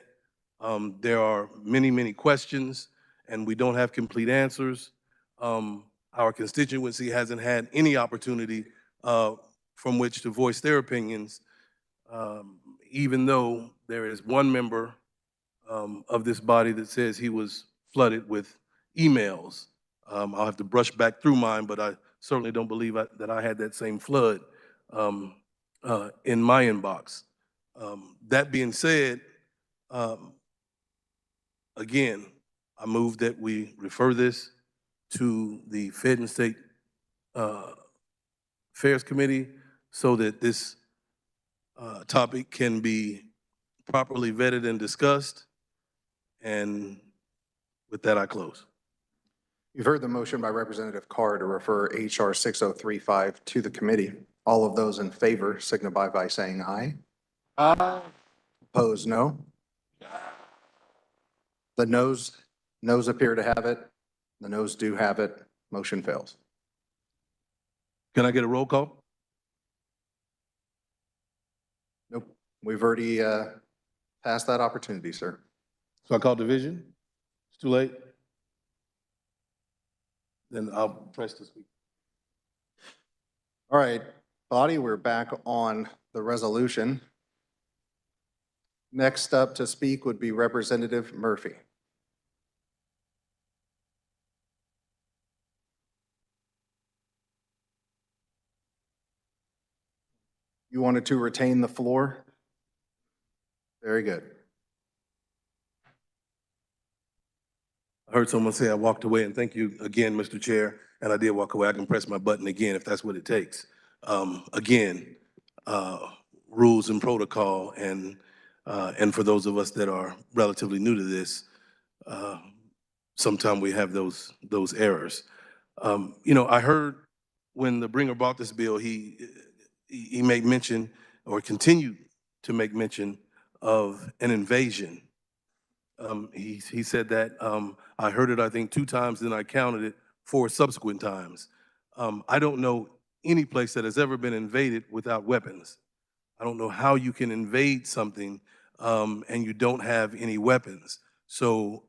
There are many, many questions, and we don't have complete answers. Our constituency hasn't had any opportunity from which to voice their opinions, even though there is one member of this body that says he was flooded with emails. I'll have to brush back through mine, but I certainly don't believe that I had that same flood in my inbox. That being said, again, I move that we refer this to the Fed and State Affairs Committee so that this topic can be properly vetted and discussed. And with that, I close. You've heard the motion by Representative Carr to refer HR 6035 to the committee. All of those in favor signify by saying aye. Aye. Opposed, no. The noes appear to have it. The noes do have it. Motion fails. Can I get a roll call? Nope. We've already passed that opportunity, sir. So I call division? It's too late? Then I'll press to speak. All right, body, we're back on the resolution. Next up to speak would be Representative Murphy. You wanted to retain the floor? Very good. I heard someone say I walked away, and thank you again, Mr. Chair, and I did walk away. I can press my button again if that's what it takes. Again, rules and protocol, and for those of us that are relatively new to this, sometimes we have those errors. You know, I heard when the bringer brought this bill, he made mention, or continued to make mention, of an invasion. He said that, I heard it, I think, 2 times, then I counted it 4 subsequent times. I don't know any place that has ever been invaded without weapons. I don't know how you can invade something and you don't have any weapons. So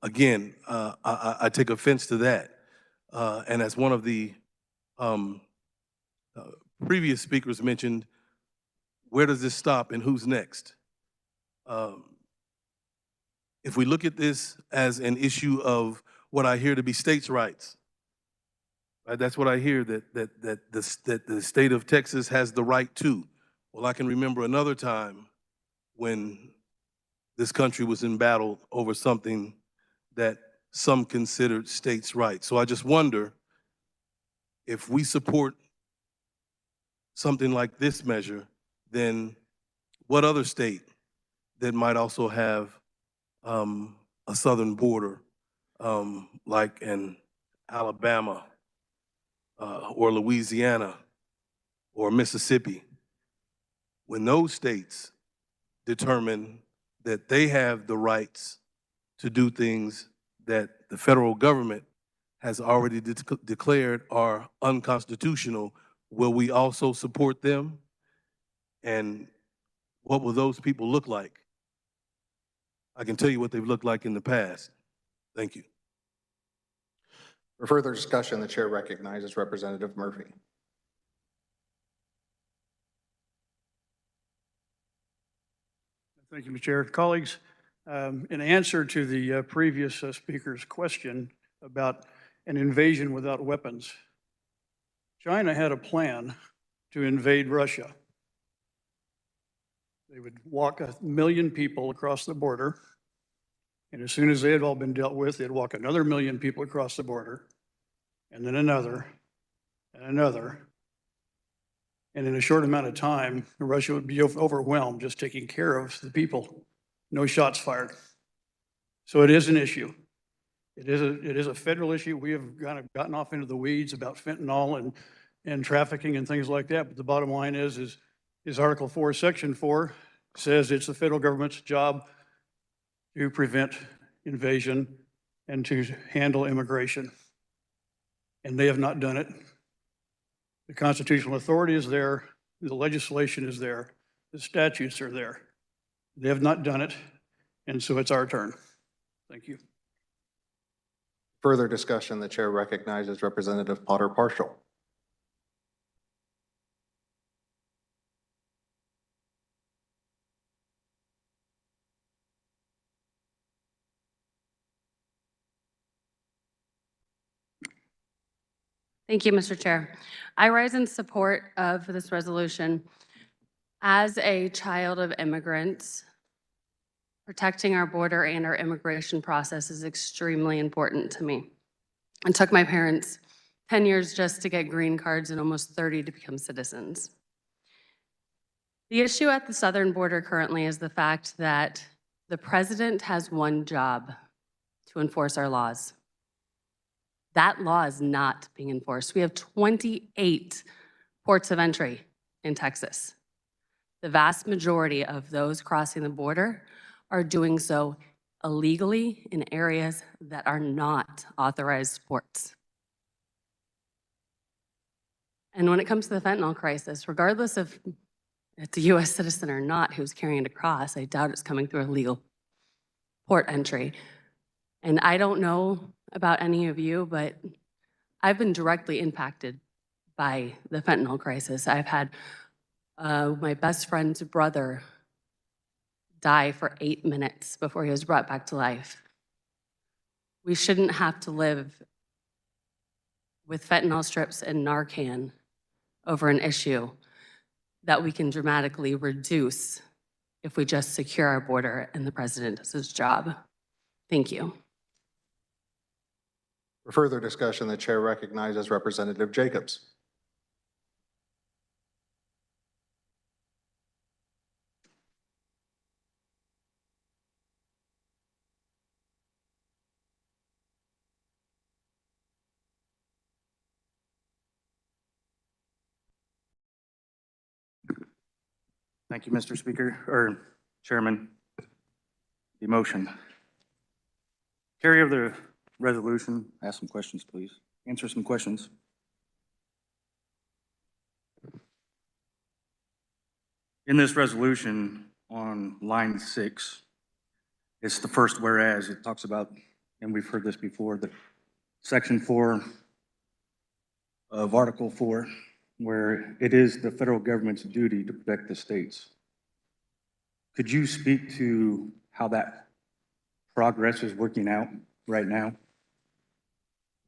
again, I take offense to that. And as one of the um, previous speakers mentioned, where does this stop and who's next? If we look at this as an issue of what I hear to be states' rights, right, that's what I hear, that the state of Texas has the right to. Well, I can remember another time when this country was in battle over something that some considered states' rights. So I just wonder if we support something like this measure, then what other state that might also have a southern border, like in Alabama or Louisiana or Mississippi, when those states determine that they have the rights to do things that the federal government has already declared are unconstitutional, will we also support them? And what will those people look like? I can tell you what they've looked like in the past. Thank you. For further discussion, the chair recognizes Representative Murphy. Thank you, Mr. Chair. Colleagues, in answer to the previous speaker's question about an invasion without weapons, China had a plan to invade Russia. They would walk 1 million people across the border, and as soon as they had all been dealt with, they'd walk another 1 million people across the border, and then another, and another. And in a short amount of time, Russia would be overwhelmed just taking care of the people. No shots fired. So it is an issue. It is a federal issue. We have kind of gotten off into the weeds about fentanyl and trafficking and things like that. But the bottom line is Article 4, Section 4 says it's the federal government's job to prevent invasion and to handle immigration. And they have not done it. The constitutional authority is there, the legislation is there, the statutes are there. They have not done it, and so it's our turn. Thank you. Further discussion, the chair recognizes Representative Potter Marshall. Thank you, Mr. Chair. I rise in support of this resolution. As a child of immigrants, protecting our border and our immigration process is extremely important to me. It took my parents 10 years just to get green cards and almost 30 to become citizens. The issue at the southern border currently is the fact that the president has one job: to enforce our laws. That law is not being enforced. We have 28 ports of entry in Texas. The vast majority of those crossing the border are doing so illegally in areas that are not authorized ports. And when it comes to the fentanyl crisis, regardless if it's a US citizen or not who's carrying it across, I doubt it's coming through a legal port entry. And I don't know about any of you, but I've been directly impacted by the fentanyl crisis. I've had my best friend's brother die for 8 minutes before he was brought back to life. We shouldn't have to live with fentanyl strips and Narcan over an issue that we can dramatically reduce if we just secure our border and the president does his job. Thank you. For further discussion, the chair recognizes Representative Jacobs. Thank you, Mr. Speaker, or Chairman. The motion. Carry of the resolution. Ask some questions, please. Answer some questions. In this resolution, on line 6, It's the first whereas. It talks about, and we've heard this before, the Section 4 of Article 4, where it is the federal government's duty to protect the states. Could you speak to how that progress is working out right now?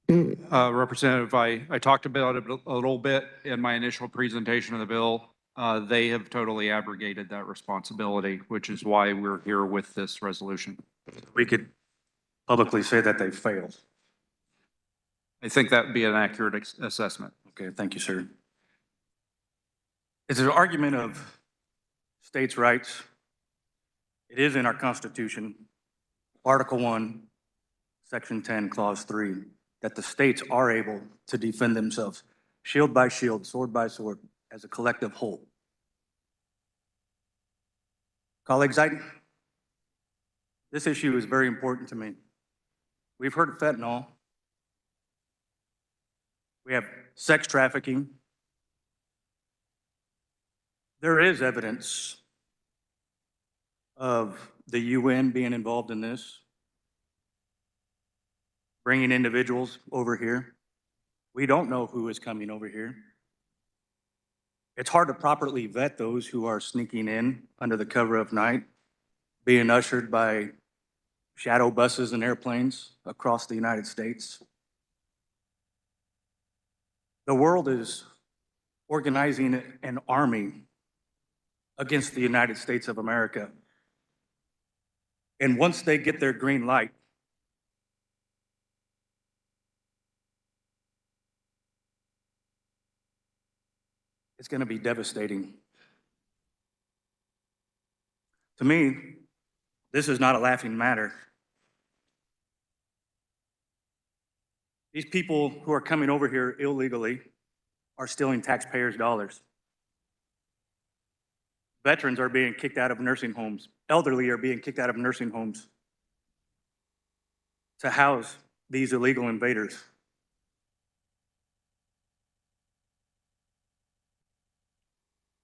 Representative, I talked about it a little bit in my initial presentation of the bill. They have totally abrogated that responsibility, which is why we're here with this resolution. We could publicly say that they failed. I think that would be an accurate assessment. Okay, thank you, sir. It's an argument of states' rights. It is in our Constitution, Article 1, Section 10, Clause 3, that the states are able to defend themselves, shield by shield, sword by sword, as a collective whole. Colleagues, this issue is very important to me. We've heard of fentanyl. We have sex trafficking. There is evidence of the UN being involved in this, bringing individuals over here. We don't know who is coming over here. It's hard to properly vet those who are sneaking in under the cover of night, being ushered by shadow buses and airplanes across the United States. The world is organizing an army against the United States of America. And once they get their green light, it's going to be devastating. To me, this is not a laughing matter. These people who are coming over here illegally are stealing taxpayers' dollars. Veterans are being kicked out of nursing homes. Elderly are being kicked out of nursing homes to house these illegal invaders.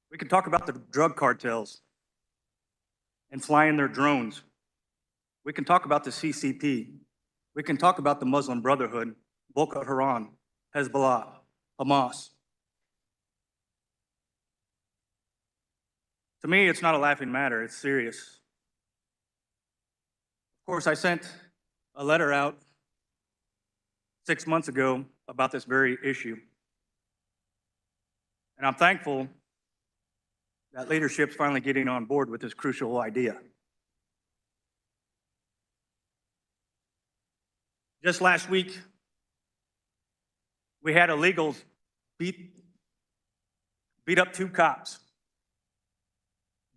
We can talk about the drug cartels and flying their drones. We can talk about the CCP. We can talk about the Muslim Brotherhood, Boko Haram, Hezbollah, Hamas. To me, it's not a laughing matter, it's serious. Of course, I sent a letter out 6 months ago about this very issue. And I'm thankful that leadership's finally getting on board with this crucial idea. Just last week, we had illegals beat up 2 cops,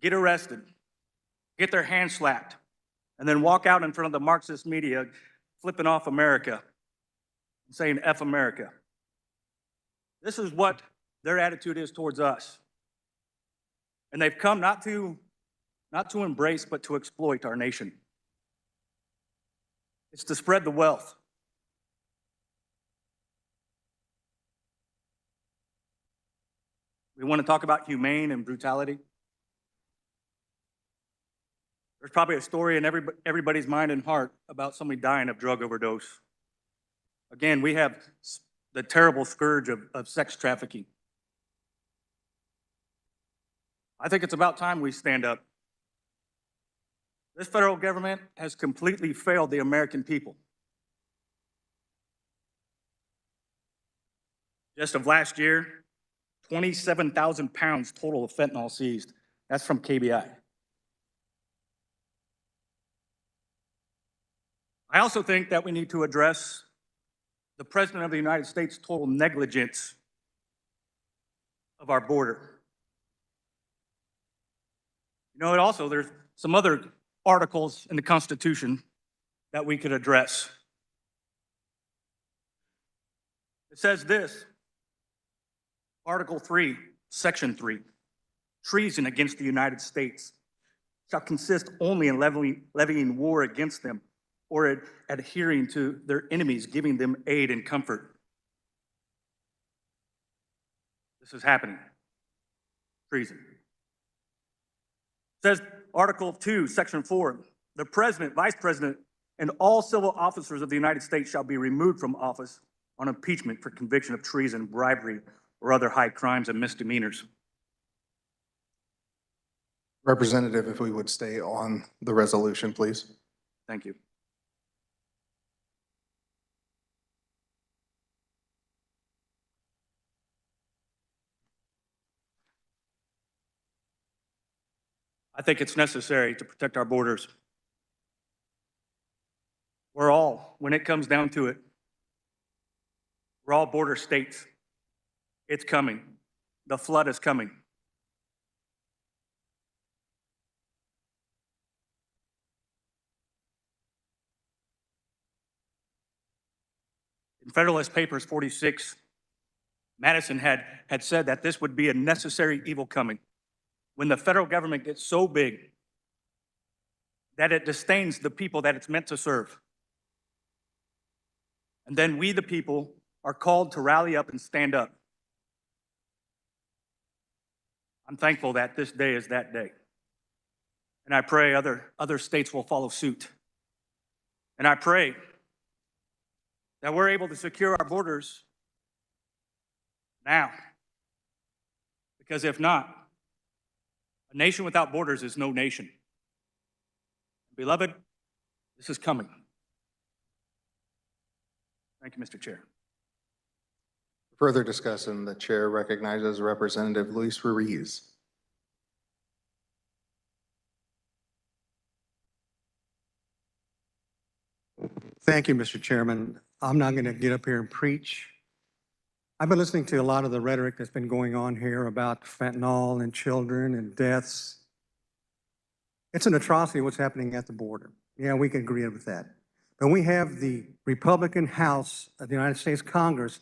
get arrested, get their hands slapped, and then walk out in front of the Marxist media flipping off America and saying F America. This is what their attitude is towards us. And they've come not to embrace, but to exploit our nation. It's to spread the wealth. We want to talk about humane and brutality. There's probably a story in everybody's mind and heart about somebody dying of drug overdose. Again, we have the terrible scourge of sex trafficking. I think it's about time we stand up. This federal government has completely failed the American people. Just of last year, 27,000 pounds total of fentanyl seized. That's from KBI. I also think that we need to address the President of the United States' total negligence of our border. You know, there's some other articles in the Constitution that we could address. It says this, Article 3, Section 3, treason against the United States shall consist only in levying war against them or adhering to their enemies, giving them aid and comfort. This is happening. Treason. It says Article 2, Section 4, the president, vice president, and all civil officers of the United States shall be removed from office on impeachment for conviction of treason, bribery, or other high crimes and misdemeanors. Representative, if we would stay on the resolution, please. Thank you. I think it's necessary to protect our borders. We're all, when it comes down to it, we're all border states. It's coming. The flood is coming. In Federalist Papers 46, Madison had said that this would be a necessary evil coming when the federal government gets so big that it disdains the people that it's meant to serve. And then we, the people, are called to rally up and stand up. I'm thankful that this day is that day. And I pray other states will follow suit. And I pray that we're able to secure our borders now. Because if not, a nation without borders is no nation. Beloved, this is coming. Thank you, Mr. Chair. Further discussion, the chair recognizes Representative Luis Ruiz. Thank you, Mr. Chairman. I'm not going to get up here and preach. I've been listening to a lot of the rhetoric that's been going on here about fentanyl and children and deaths. It's an atrocity what's happening at the border. Yeah, we can agree with that. But we have the Republican House of the United States Congress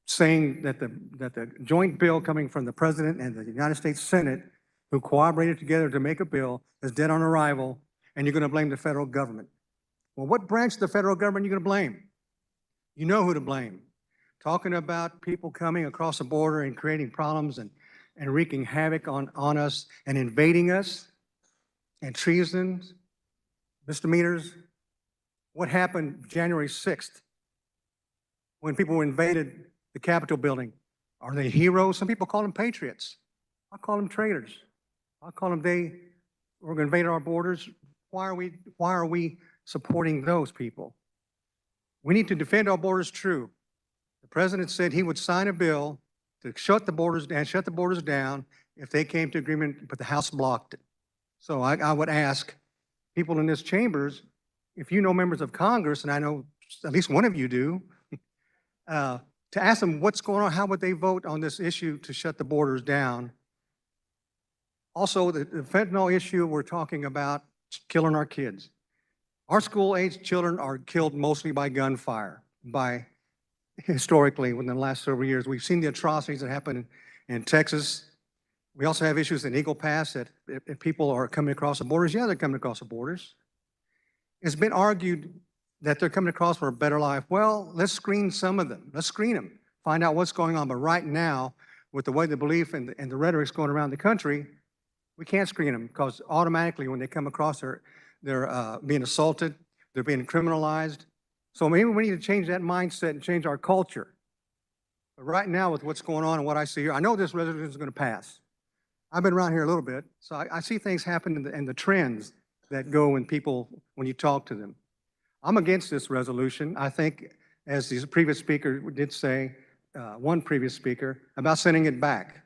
saying that the joint bill coming from the President and the United States Senate, who cooperated together to make a bill, is dead on arrival, and you're going to blame the federal government. Well, what branch of the federal government are you going to blame? You know who to blame. Talking about people coming across the border and creating problems and wreaking havoc on us and invading us and treason, misdemeanors. What happened January 6th when people invaded the Capitol building? Are they heroes? Some people call them patriots. I call them traitors. I call them they were going to invade our borders. Why are we supporting those people? We need to defend our borders true. The president said he would sign a bill to shut the borders down if they came to agreement, but the House blocked it. So I would ask people in this chambers, if you know members of Congress, and I know at least one of you do, to ask them what's going on, how would they vote on this issue to shut the borders down? Also, the fentanyl issue we're talking about, killing our kids. Our school-aged children are killed mostly by gunfire, historically, within the last several years. We've seen the atrocities that happen in Texas. We also have issues in Eagle Pass that if people are coming across the borders, yeah, they're coming across the borders. It's been argued that they're coming across for a better life. Well, let's screen some of them. Let's screen them, find out what's going on. But right now, with the way the belief and the rhetoric's going around the country, we can't screen them because automatically when they come across, they're being assaulted, they're being criminalized. So maybe we need to change that mindset and change our culture. But right now with what's going on and what I see here, I know this resolution is going to pass. I've been around here a little bit, so I see things happen in the trends that go when you talk to them. I'm against this resolution. I think, as the previous speaker did say, one previous speaker, about sending it back.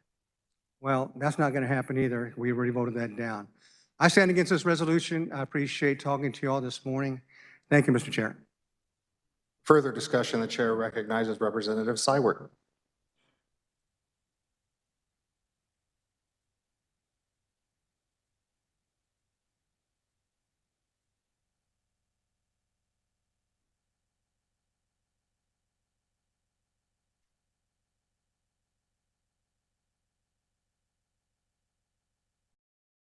Well, that's not going to happen either. We already voted that down. I stand against this resolution. I appreciate talking to you all this morning. Thank you, Mr. Chair. Further discussion, the chair recognizes Representative Cywert.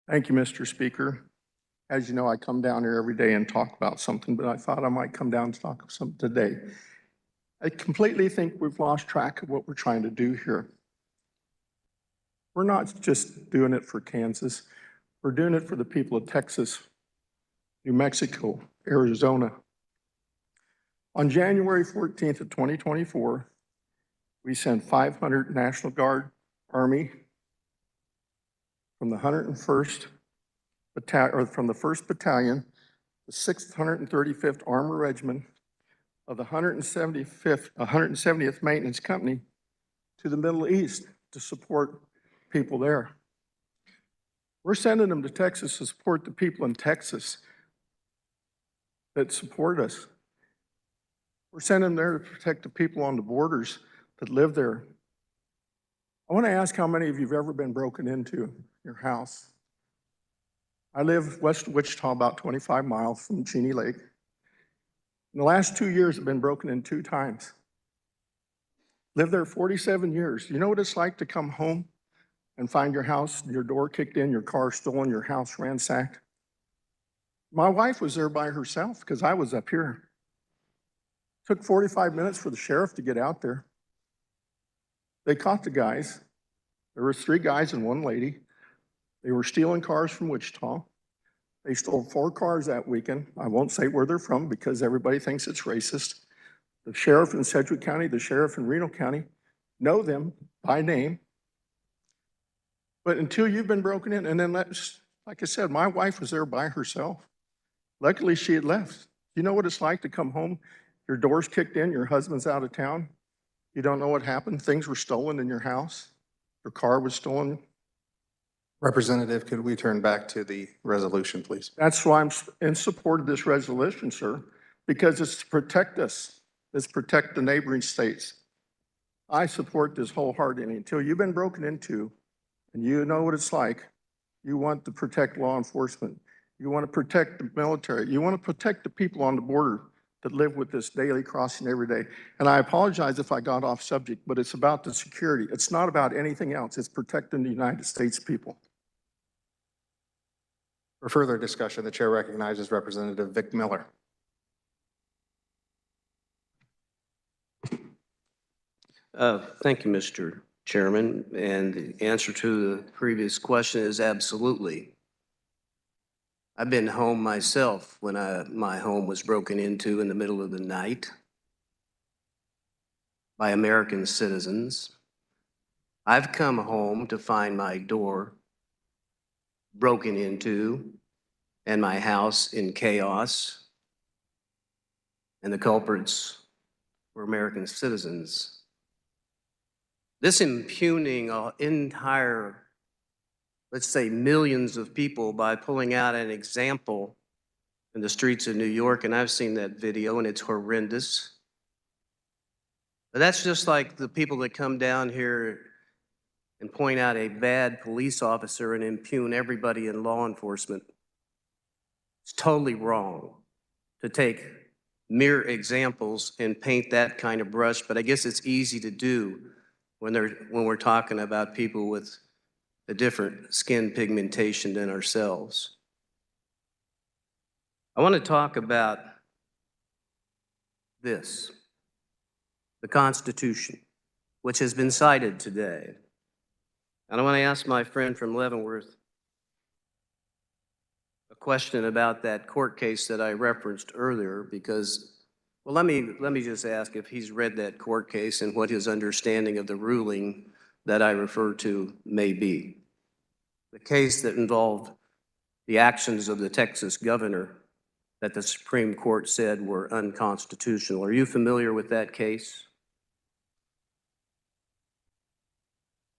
Thank you, Mr. Speaker. As you know, I come down here every day and talk about something, but I thought I might come down and talk about something today. I completely think we've lost track of what we're trying to do here. We're not just doing it for Kansas. We're doing it for the people of Texas. New Mexico, Arizona. On January 14th of 2024, we sent 500 National Guard Army from the 101st Battalion, or from the 1st Battalion, the 635th Armor Regiment of the 170th Maintenance Company to the Middle East to support people there. We're sending them to Texas to support the people in Texas that support us. We're sending them there to protect the people on the borders that live there. I want to ask how many of you have ever been broken into your house. I live west of Wichita, about 25 miles from Cheney Lake. In the last 2 years, I've been broken in 2 times. Lived there 47 years. You know what it's like to come home and find your house, your door kicked in, your car stolen, your house ransacked? My wife was there by herself because I was up here. Took 45 minutes for the sheriff to get out there. They caught the guys. There were 3 guys and 1 lady. They were stealing cars from Wichita. They stole 4 cars that weekend. I won't say where they're from because everybody thinks it's racist. The sheriff in Sedgwick County, the sheriff in Reno County know them by name. But until you've been broken in, and then like I said, my wife was there by herself. Luckily, she had left. You know what it's like to come home, your door's kicked in, your husband's out of town. You don't know what happened. Things were stolen in your house. Your car was stolen. Representative, could we turn back to the resolution, please? That's why I'm in support of this resolution, sir, because it's to protect us. It's protect the neighboring states. I support this wholeheartedly. Until you've been broken into and you know what it's like, you want to protect law enforcement. You want to protect the military. You want to protect the people on the border that live with this daily crossing every day. And I apologize if I got off subject, but it's about the security. It's not about anything else. It's protecting the United States people. For further discussion, the chair recognizes Representative Vic Miller. Thank you, Mr. Chairman. And the answer to the previous question is absolutely. I've been home myself when my home was broken into in the middle of the night by American citizens. I've come home to find my door broken into and my house in chaos, and the culprits were American citizens. This impugning an entire, let's say, millions of people by pulling out an example in the streets of New York, and I've seen that video, and it's horrendous. But that's just like the people that come down here and point out a bad police officer and impugn everybody in law enforcement. It's totally wrong to take mere examples and paint that kind of brush, but I guess it's easy to do when we're talking about people with a different skin pigmentation than ourselves. I want to talk about this, the Constitution, which has been cited today. And I want to ask my friend from Leavenworth a question about that court case that I referenced earlier, because, well, let me just ask if he's read that court case and what his understanding of the ruling that I refer to may be. The case that involved the actions of the Texas governor that the Supreme Court said were unconstitutional. Are you familiar with that case?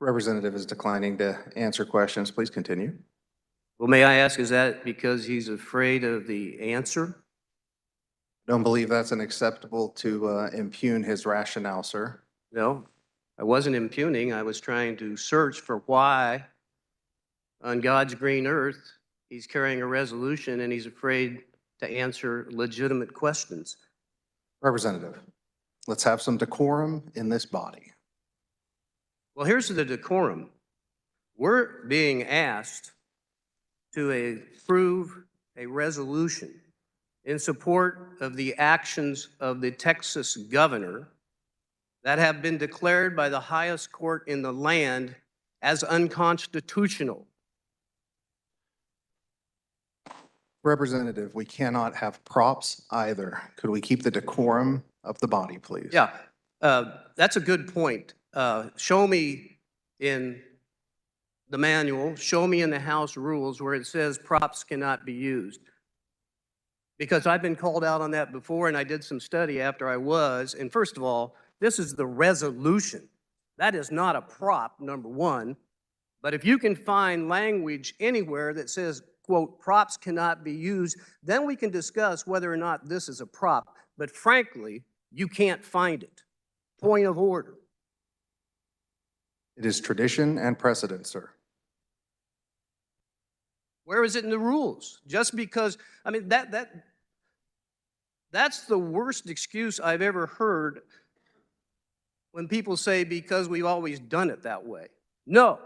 Representative is declining to answer questions. Please continue. Well, may I ask, is that because he's afraid of the answer? Don't believe that's an acceptable to impugn his rationale, sir. No, I wasn't impugning. I was trying to search for why on God's green earth he's carrying a resolution and he's afraid to answer legitimate questions. Representative, let's have some decorum in this body. Well, here's the decorum. We're being asked to approve a resolution in support of the actions of the Texas governor that have been declared by the highest court in the land as unconstitutional. Representative, we cannot have props either. Could we keep the decorum of the body, please? Yeah, that's a good point. Show me in the manual, show me in the House rules where it says props cannot be used. Because I've been called out on that before, and I did some study after I was. And first of all, this is the resolution. That is not a prop, number one. But if you can find language anywhere that says, quote, props cannot be used, then we can discuss whether or not this is a prop. But frankly, you can't find it. Point of order. It is tradition and precedent, sir. Where is it in the rules? Just because, I mean, that's the worst excuse I've ever heard when people say because we've always done it that way. No,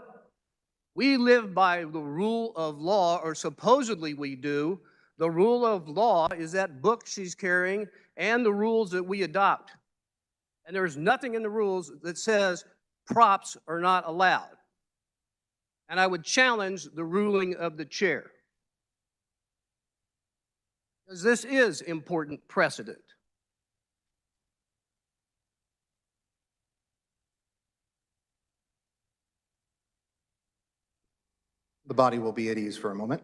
we live by the rule of law, or supposedly we do. The rule of law is that book she's carrying and the rules that we adopt. And there's nothing in the rules that says props are not allowed. And I would challenge the ruling of the chair, because this is important precedent. The body will be at ease for a moment.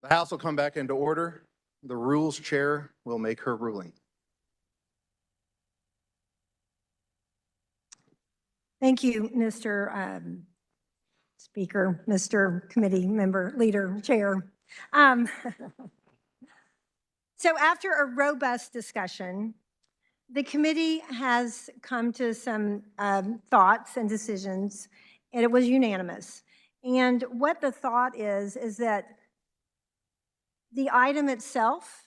The House will come back into order. The Rules Chair will make her ruling. Thank you, Mr. Speaker, Mr. Committee Member, Leader, Chair. So after a robust discussion, the committee has come to some thoughts and decisions, and it was unanimous. And what the thought is that the item itself,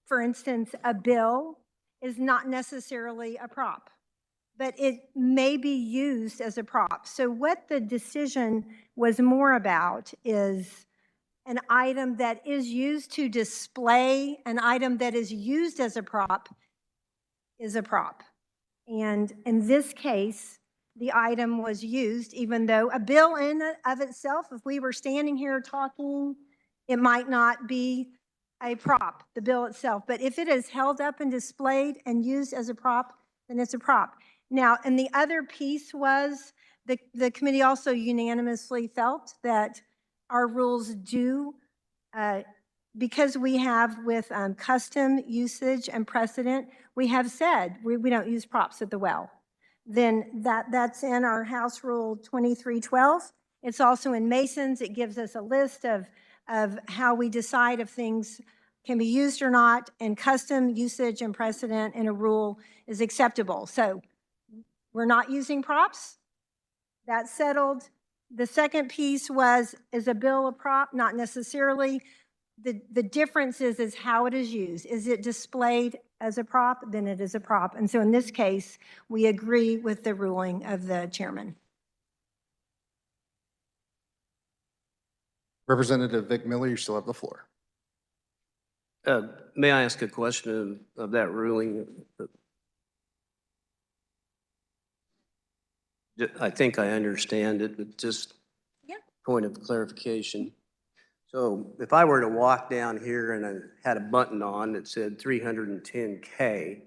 for instance, a bill, is not necessarily a prop, but it may be used as a prop. So what the decision was more about is an item that is used to display, an item that is used as a prop is a prop. And in this case, the item was used, even though a bill in and of itself, if we were standing here talking, it might not be a prop, the bill itself. But if it is held up and displayed and used as a prop, then it's a prop. Now, and the other piece was the committee also unanimously felt that our rules do, because we have with custom usage and precedent, we have said we don't use props at the well. Then that's in our House Rule 2312. It's also in Mason's. It gives us a list of how we decide if things can be used or not, and custom usage and precedent in a rule is acceptable. So we're not using props. That's settled. The second piece was, is a bill a prop? Not necessarily. The difference is how it is used. Is it displayed as a prop? Then it is a prop. And so in this case, we agree with the ruling of the chairman. Representative Vic Miller, you still have the floor. May I ask a question of that ruling? I think I understand it, but just point of clarification. So if I were to walk down here and I had a button on that said 310K,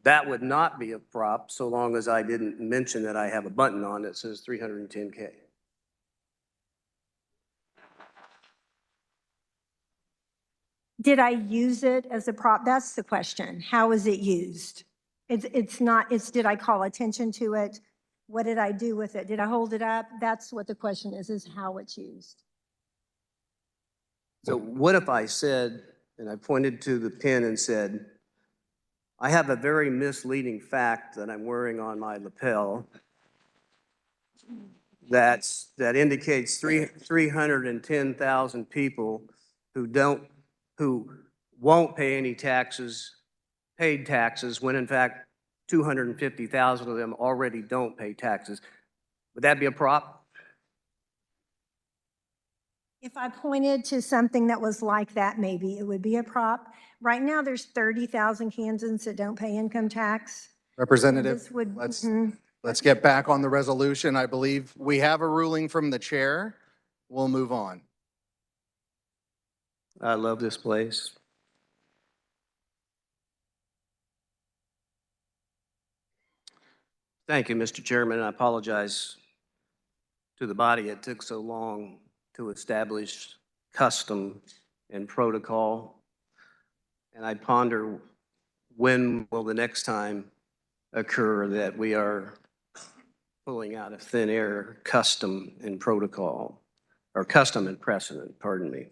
that would not be a prop so long as I didn't mention that I have a button on that says 310K. Did I use it as a prop? That's the question. How is it used? It's not, it's did I call attention to it? What did I do with it? Did I hold it up? That's what the question is how it's used. So what if I said, and I pointed to the pin and said, I have a very misleading fact that I'm wearing on my lapel that indicates 310,000 people who won't pay any taxes, paid taxes, when in fact 250,000 of them already don't pay taxes. Would that be a prop? If I pointed to something that was like that, maybe it would be a prop. Right now, there's 30,000 Kansans that don't pay income tax. Representative, let's get back on the resolution. I believe we have a ruling from the chair. We'll move on. I love this place. Thank you, Mr. Chairman. I apologize to the body. It took so long to establish custom and protocol. And I ponder, when will the next time occur that we are pulling out of thin air custom and protocol, or custom and precedent, pardon me.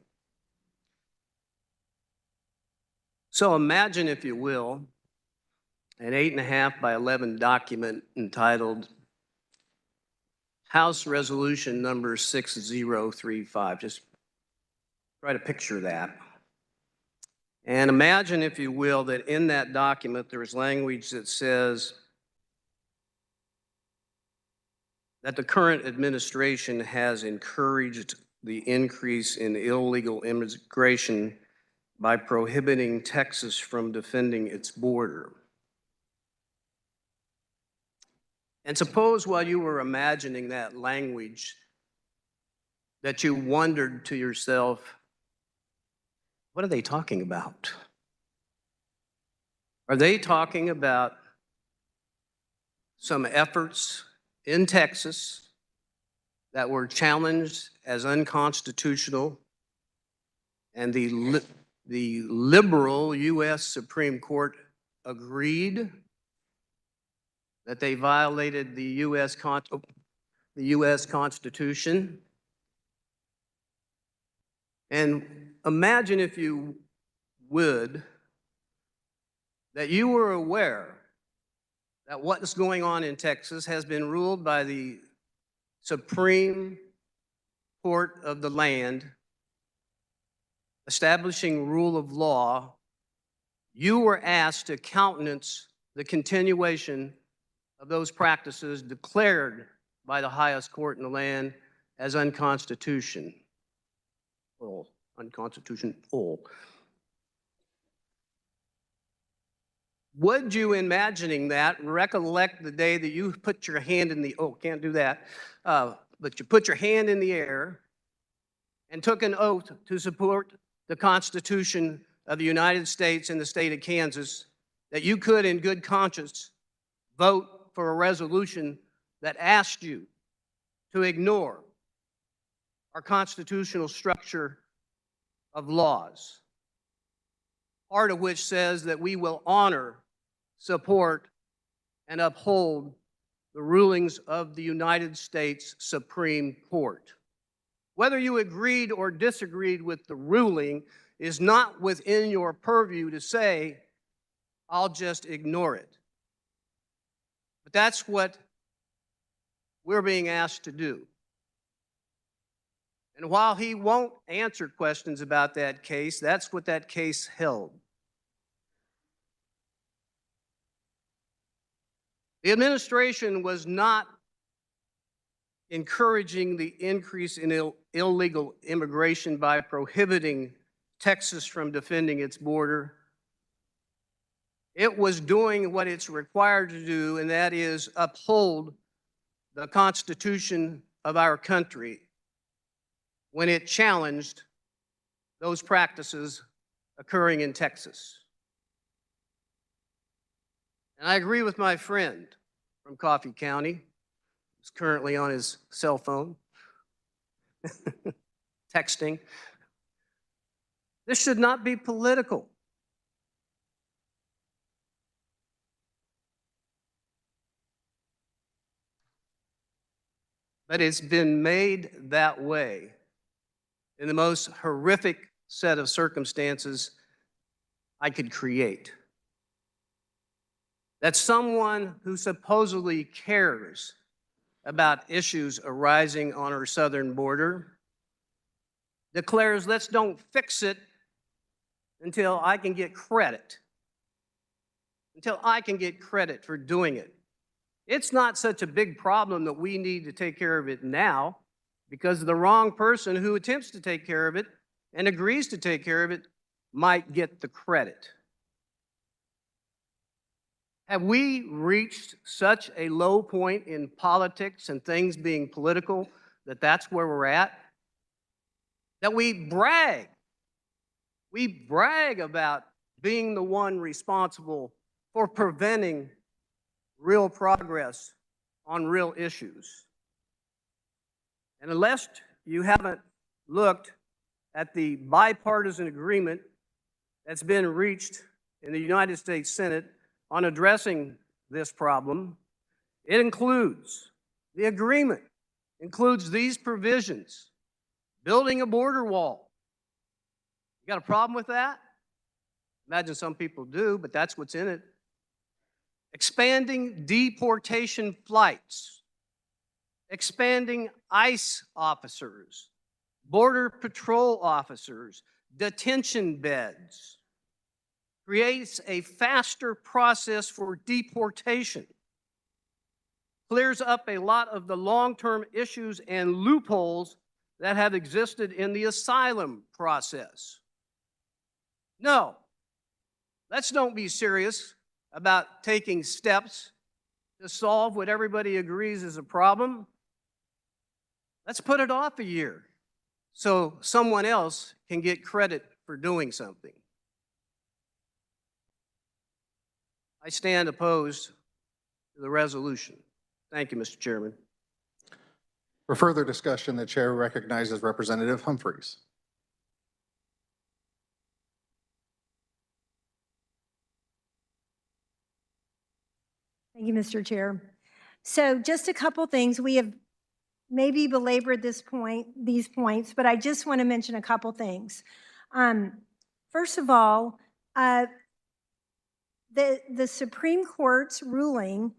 So imagine, if you will, an 8.5 by 11 document entitled House Resolution Number 6035. Just try to picture that. And imagine, if you will, that in that document there is language that says that the current administration has encouraged the increase in illegal immigration by prohibiting Texas from defending its border. And suppose while you were imagining that language that you wondered to yourself, what are they talking about? Are they talking about some efforts in Texas that were challenged as unconstitutional, and the liberal U.S. Supreme Court agreed that they violated the U.S. Constitution. And imagine, if you would, that you were aware that what's going on in Texas has been ruled by the Supreme Court of the land, establishing rule of law. You were asked to countenance the continuation of those practices declared by the highest court in the land as unconstitutional. Unconstitutional. Would you, imagining that, recollect the day that you put your hand in the, can't do that, but you put your hand in the air and took an oath to support the Constitution of the United States and the state of Kansas, that you could, in good conscience, vote for a resolution that asked you to ignore our constitutional structure of laws, part of which says that we will honor, support, and uphold the rulings of the United States Supreme Court. Whether you agreed or disagreed with the ruling is not within your purview to say, I'll just ignore it. But that's what we're being asked to do. And while he won't answer questions about that case, that's what that case held. The administration was not encouraging the increase in illegal immigration by prohibiting Texas from defending its border. It was doing what it's required to do, and that is uphold the Constitution of our country when it challenged those practices occurring in Texas. And I agree with my friend from Coffee County, who's currently on his cell phone, texting. This should not be political. But it's been made that way in the most horrific set of circumstances I could create. That someone who supposedly cares about issues arising on our southern border declares, let's don't fix it until I can get credit. Until I can get credit for doing it. It's not such a big problem that we need to take care of it now, because the wrong person who attempts to take care of it and agrees to take care of it might get the credit. Have we reached such a low point in politics and things being political that that's where we're at? That we brag. We brag about being the one responsible for preventing real progress on real issues. And unless you haven't looked at the bipartisan agreement that's been reached in the United States Senate on addressing this problem, it includes, the agreement includes these provisions: building a border wall. You got a problem with that? Imagine some people do, but that's what's in it. Expanding deportation flights, expanding ICE officers, Border Patrol officers, detention beds, creates a faster process for deportation, clears up a lot of the long-term issues and loopholes that have existed in the asylum process. No, let's don't be serious about taking steps to solve what everybody agrees is a problem. Let's put it off a year so someone else can get credit for doing something. I stand opposed to the resolution. Thank you, Mr. Chairman. For further discussion, the chair recognizes Representative Humphries. Thank you, Mr. Chair. So just a couple things. We have maybe belabored these points, but I just want to mention a couple things. First of all, the Supreme Court's ruling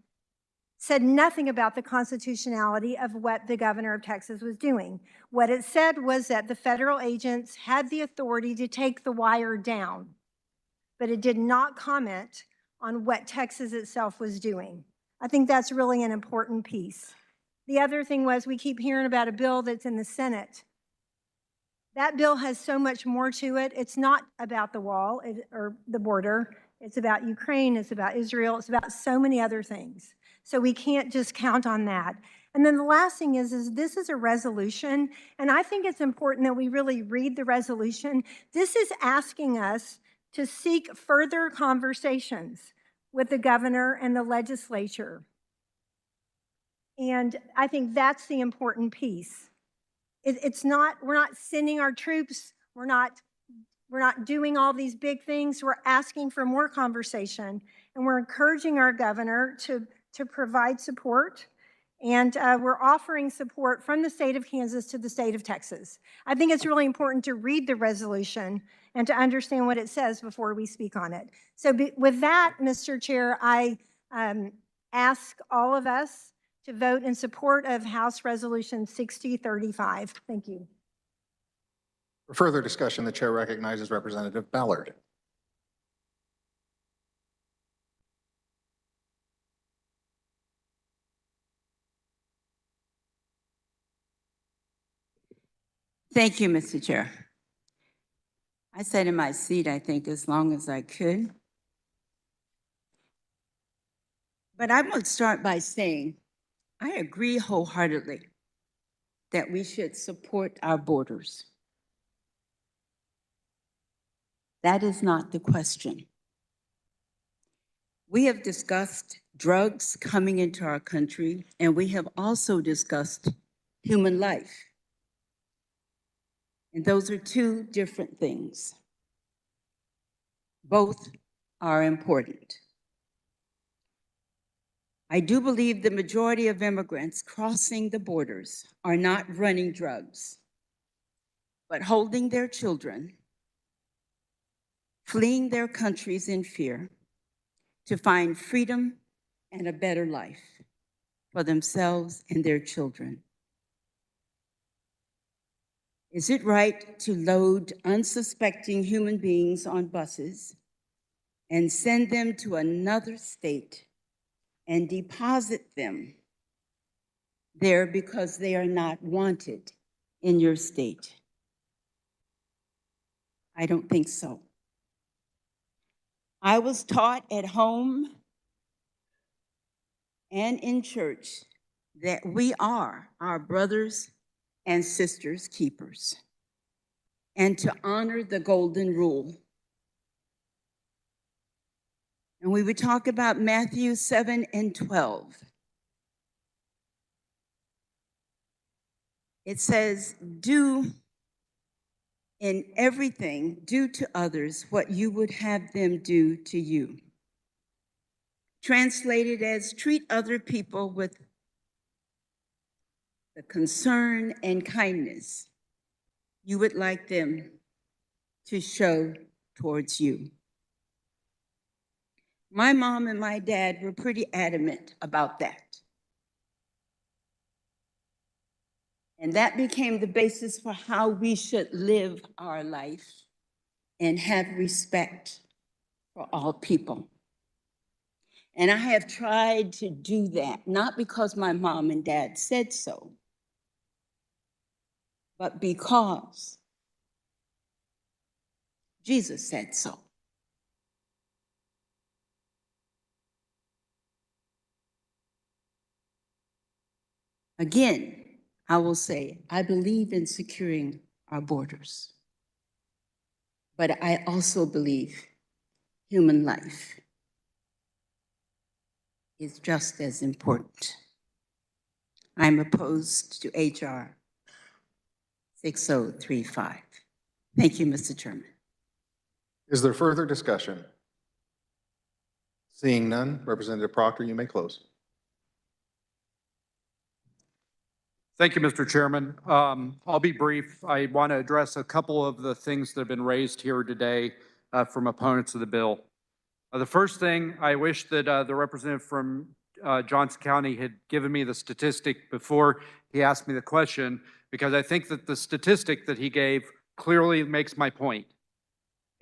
said nothing about the constitutionality of what the governor of Texas was doing. What it said was that the federal agents had the authority to take the wire down, but it did not comment on what Texas itself was doing. I think that's really an important piece. The other thing was we keep hearing about a bill that's in the Senate. That bill has so much more to it. It's not about the wall or the border. It's about Ukraine. It's about Israel. It's about so many other things. So we can't just count on that. And then the last thing is this is a resolution, and I think it's important that we really read the resolution. This is asking us to seek further conversations with the governor and the legislature. And I think that's the important piece. We're not sending our troops, we're not doing all these big things. We're asking for more conversation, and we're encouraging our governor to provide support, and we're offering support from the state of Kansas to the state of Texas. I think it's really important to read the resolution and to understand what it says before we speak on it. So with that, Mr. Chair, I ask all of us to vote in support of House Resolution 6035. Thank you. For further discussion, the chair recognizes Representative Ballard. Thank you, Mr. Chair. I sat in my seat, I think, as long as I could. But I would start by saying, I agree wholeheartedly that we should support our borders. That is not the question. We have discussed drugs coming into our country, and we have also discussed human life. And those are two different things. Both are important. I do believe the majority of immigrants crossing the borders are not running drugs, but holding their children, fleeing their countries in fear to find freedom and a better life for themselves and their children. Is it right to load unsuspecting human beings on buses and send them to another state and deposit them there because they are not wanted in your state? I don't think so. I was taught at home and in church that we are our brothers and sisters' keepers, and to honor the golden rule. And we would talk about Matthew 7:12. It says, do in everything, do to others what you would have them do to you. Translated as treat other people with the concern and kindness you would like them to show towards you. My mom and my dad were pretty adamant about that. And that became the basis for how we should live our life and have respect for all people. And I have tried to do that, not because my mom and dad said so, but because Jesus said so. Again, I will say, I believe in securing our borders, but I also believe human life is just as important. I'm opposed to HR 6035. Thank you, Mr. Chairman. Is there further discussion? Seeing none, Representative Proctor, you may close. Thank you, Mr. Chairman. I'll be brief. I want to address a couple of the things that have been raised here today from opponents of the bill. The first thing, I wish that the representative from Johnson County had given me the statistic before he asked me the question, because I think that the statistic that he gave clearly makes my point.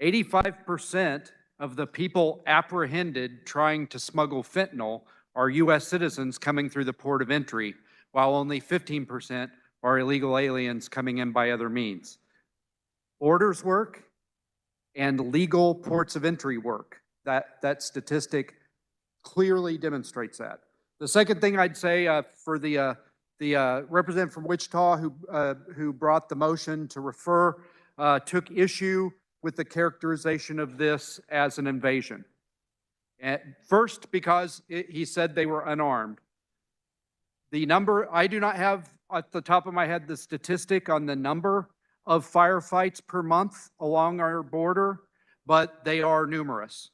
85% of the people apprehended trying to smuggle fentanyl are U.S. citizens coming through the port of entry, while only 15% are illegal aliens coming in by other means. Borders work and legal ports of entry work. That statistic clearly demonstrates that. The second thing I'd say for the representative from Wichita who brought the motion to refer took issue with the characterization of this as an invasion. First, because he said they were unarmed. The number, I do not have at the top of my head the statistic on the number of firefights per month along our border, but they are numerous.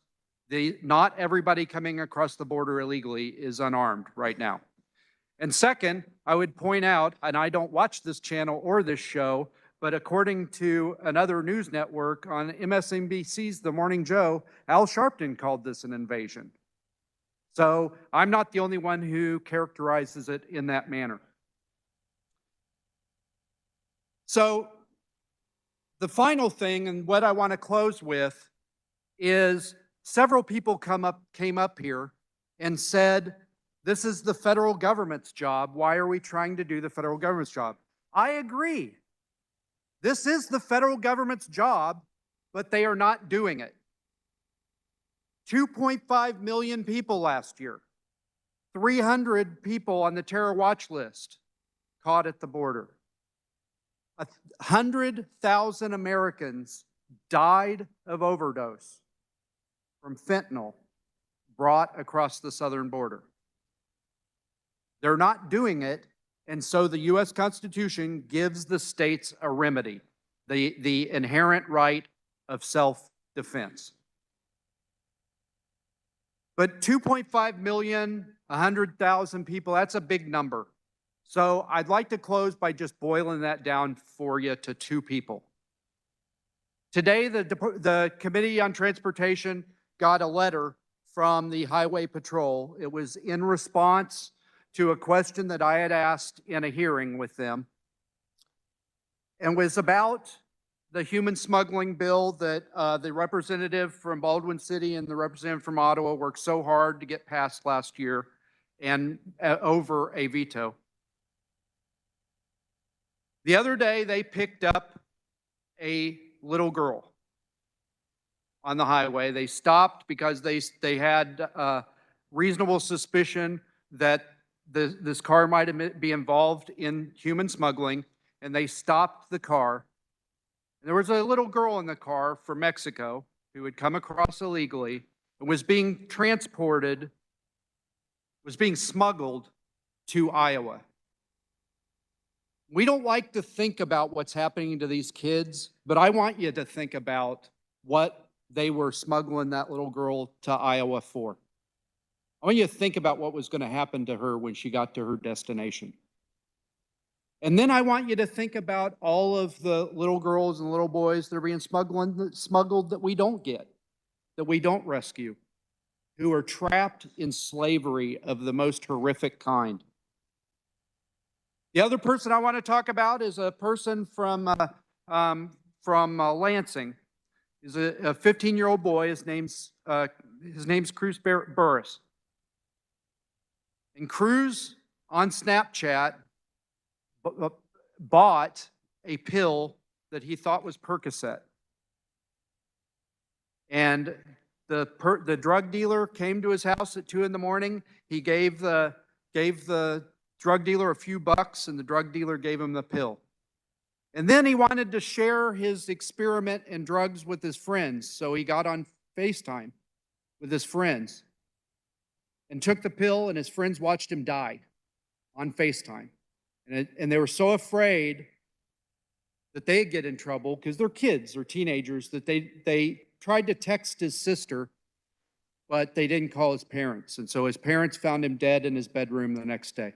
Not everybody coming across the border illegally is unarmed right now. And second, I would point out, and I don't watch this channel or this show, but according to another news network on MSNBC's The Morning Joe, Al Sharpton called this an invasion. So I'm not the only one who characterizes it in that manner. So the final thing, and what I want to close with, is several people came up here and said, this is the federal government's job. Why are we trying to do the federal government's job? I agree. This is the federal government's job, but they are not doing it. 2.5 million people last year, 300 people on the terror watch list caught at the border. 100,000 Americans died of overdose from fentanyl brought across the southern border. They're not doing it, and so the U.S. Constitution gives the states a remedy, the inherent right of self-defense. But 2.5 million, 100,000 people, that's a big number. So I'd like to close by just boiling that down for you to two people. Today, the Committee on Transportation got a letter from the Highway Patrol. It was in response to a question that I had asked in a hearing with them, and was about the human smuggling bill that the representative from Baldwin City and the representative from Ottawa worked so hard to get passed last year and over a veto. The other day, they picked up a little girl on the highway. They stopped because they had reasonable suspicion that this car might be involved in human smuggling, and they stopped the car. There was a little girl in the car from Mexico who had come across illegally and was being transported, was being smuggled to Iowa. We don't like to think about what's happening to these kids, but I want you to think about what they were smuggling that little girl to Iowa for. I want you to think about what was going to happen to her when she got to her destination. And then I want you to think about all of the little girls and little boys that are being smuggled that we don't get, that we don't rescue, who are trapped in slavery of the most horrific kind. The other person I want to talk about is a person from Lansing. He's a 15-year-old boy. His name's Cruz Burris. And Cruz on Snapchat bought a pill that he thought was Percocet. And the drug dealer came to his house at 2 in the morning. He gave the drug dealer a few bucks, and the drug dealer gave him the pill. And then he wanted to share his experiment in drugs with his friends, so he got on FaceTime with his friends and took the pill, and his friends watched him die on FaceTime. And they were so afraid that they'd get in trouble because they're kids or teenagers that they tried to text his sister, but they didn't call his parents. And so his parents found him dead in his bedroom the next day.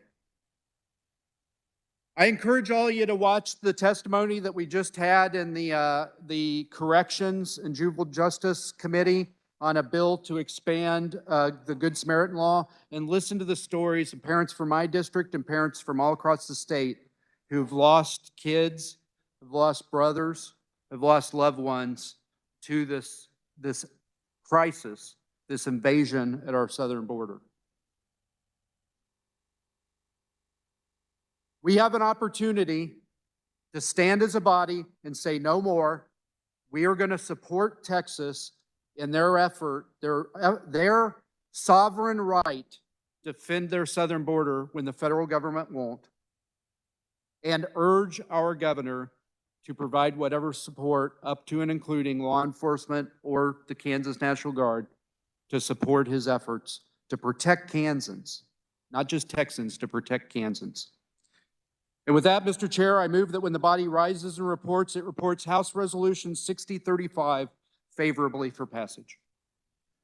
I encourage all of you to watch the testimony that we just had in the Corrections and Juvenile Justice Committee on a bill to expand the Good Samaritan law, and listen to the stories of parents from my district and parents from all across the state who've lost kids, have lost brothers, have lost loved ones to this crisis, this invasion at our southern border. We have an opportunity to stand as a body and say no more. We are going to support Texas in their effort, their sovereign right to defend their southern border when the federal government won't, and urge our governor to provide whatever support up to and including law enforcement or the Kansas National Guard to support his efforts to protect Kansans, not just Texans, to protect Kansans. And with that, Mr. Chair, I move that when the body rises and reports, it reports House Resolution 6035 favorably for passage.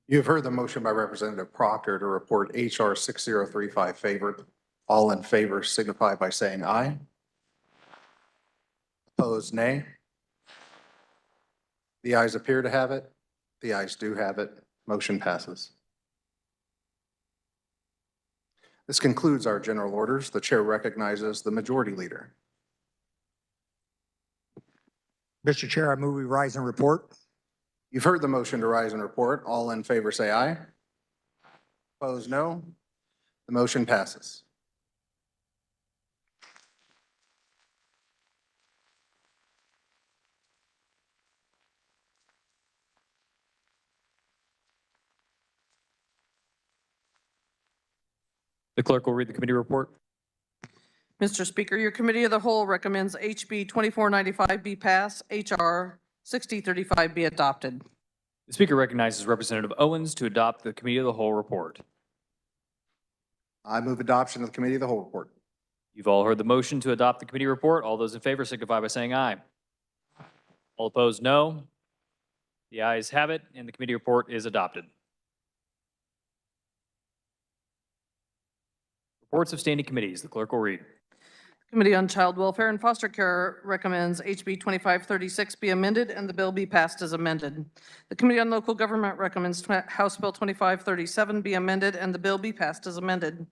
You have heard the motion by Representative Proctor to report HR 6035 favored. All in favor signify by saying aye. Opposed, nay. The ayes appear to have it. The ayes do have it. Motion passes. This concludes our general orders. The chair recognizes the majority leader. Mr. Chair, I move we rise and report. You've heard the motion to rise and report. All in favor say aye. Opposed, no. The motion passes. The clerk will read the committee report. Mr. Speaker, your committee of the whole recommends HB 2495 be passed, HR 6035 be adopted. The speaker recognizes Representative Owens to adopt the committee of the whole report. I move adoption of the committee of the whole report. You've all heard the motion to adopt the committee report. All those in favor signify by saying aye. All opposed, no. The ayes have it, and the committee report is adopted. Reports of standing committees. The clerk will read. Committee on Child Welfare and Foster Care recommends HB 2536 be amended and the bill be passed as amended. The Committee on Local Government recommends House Bill 2537 be amended and the bill be passed as amended.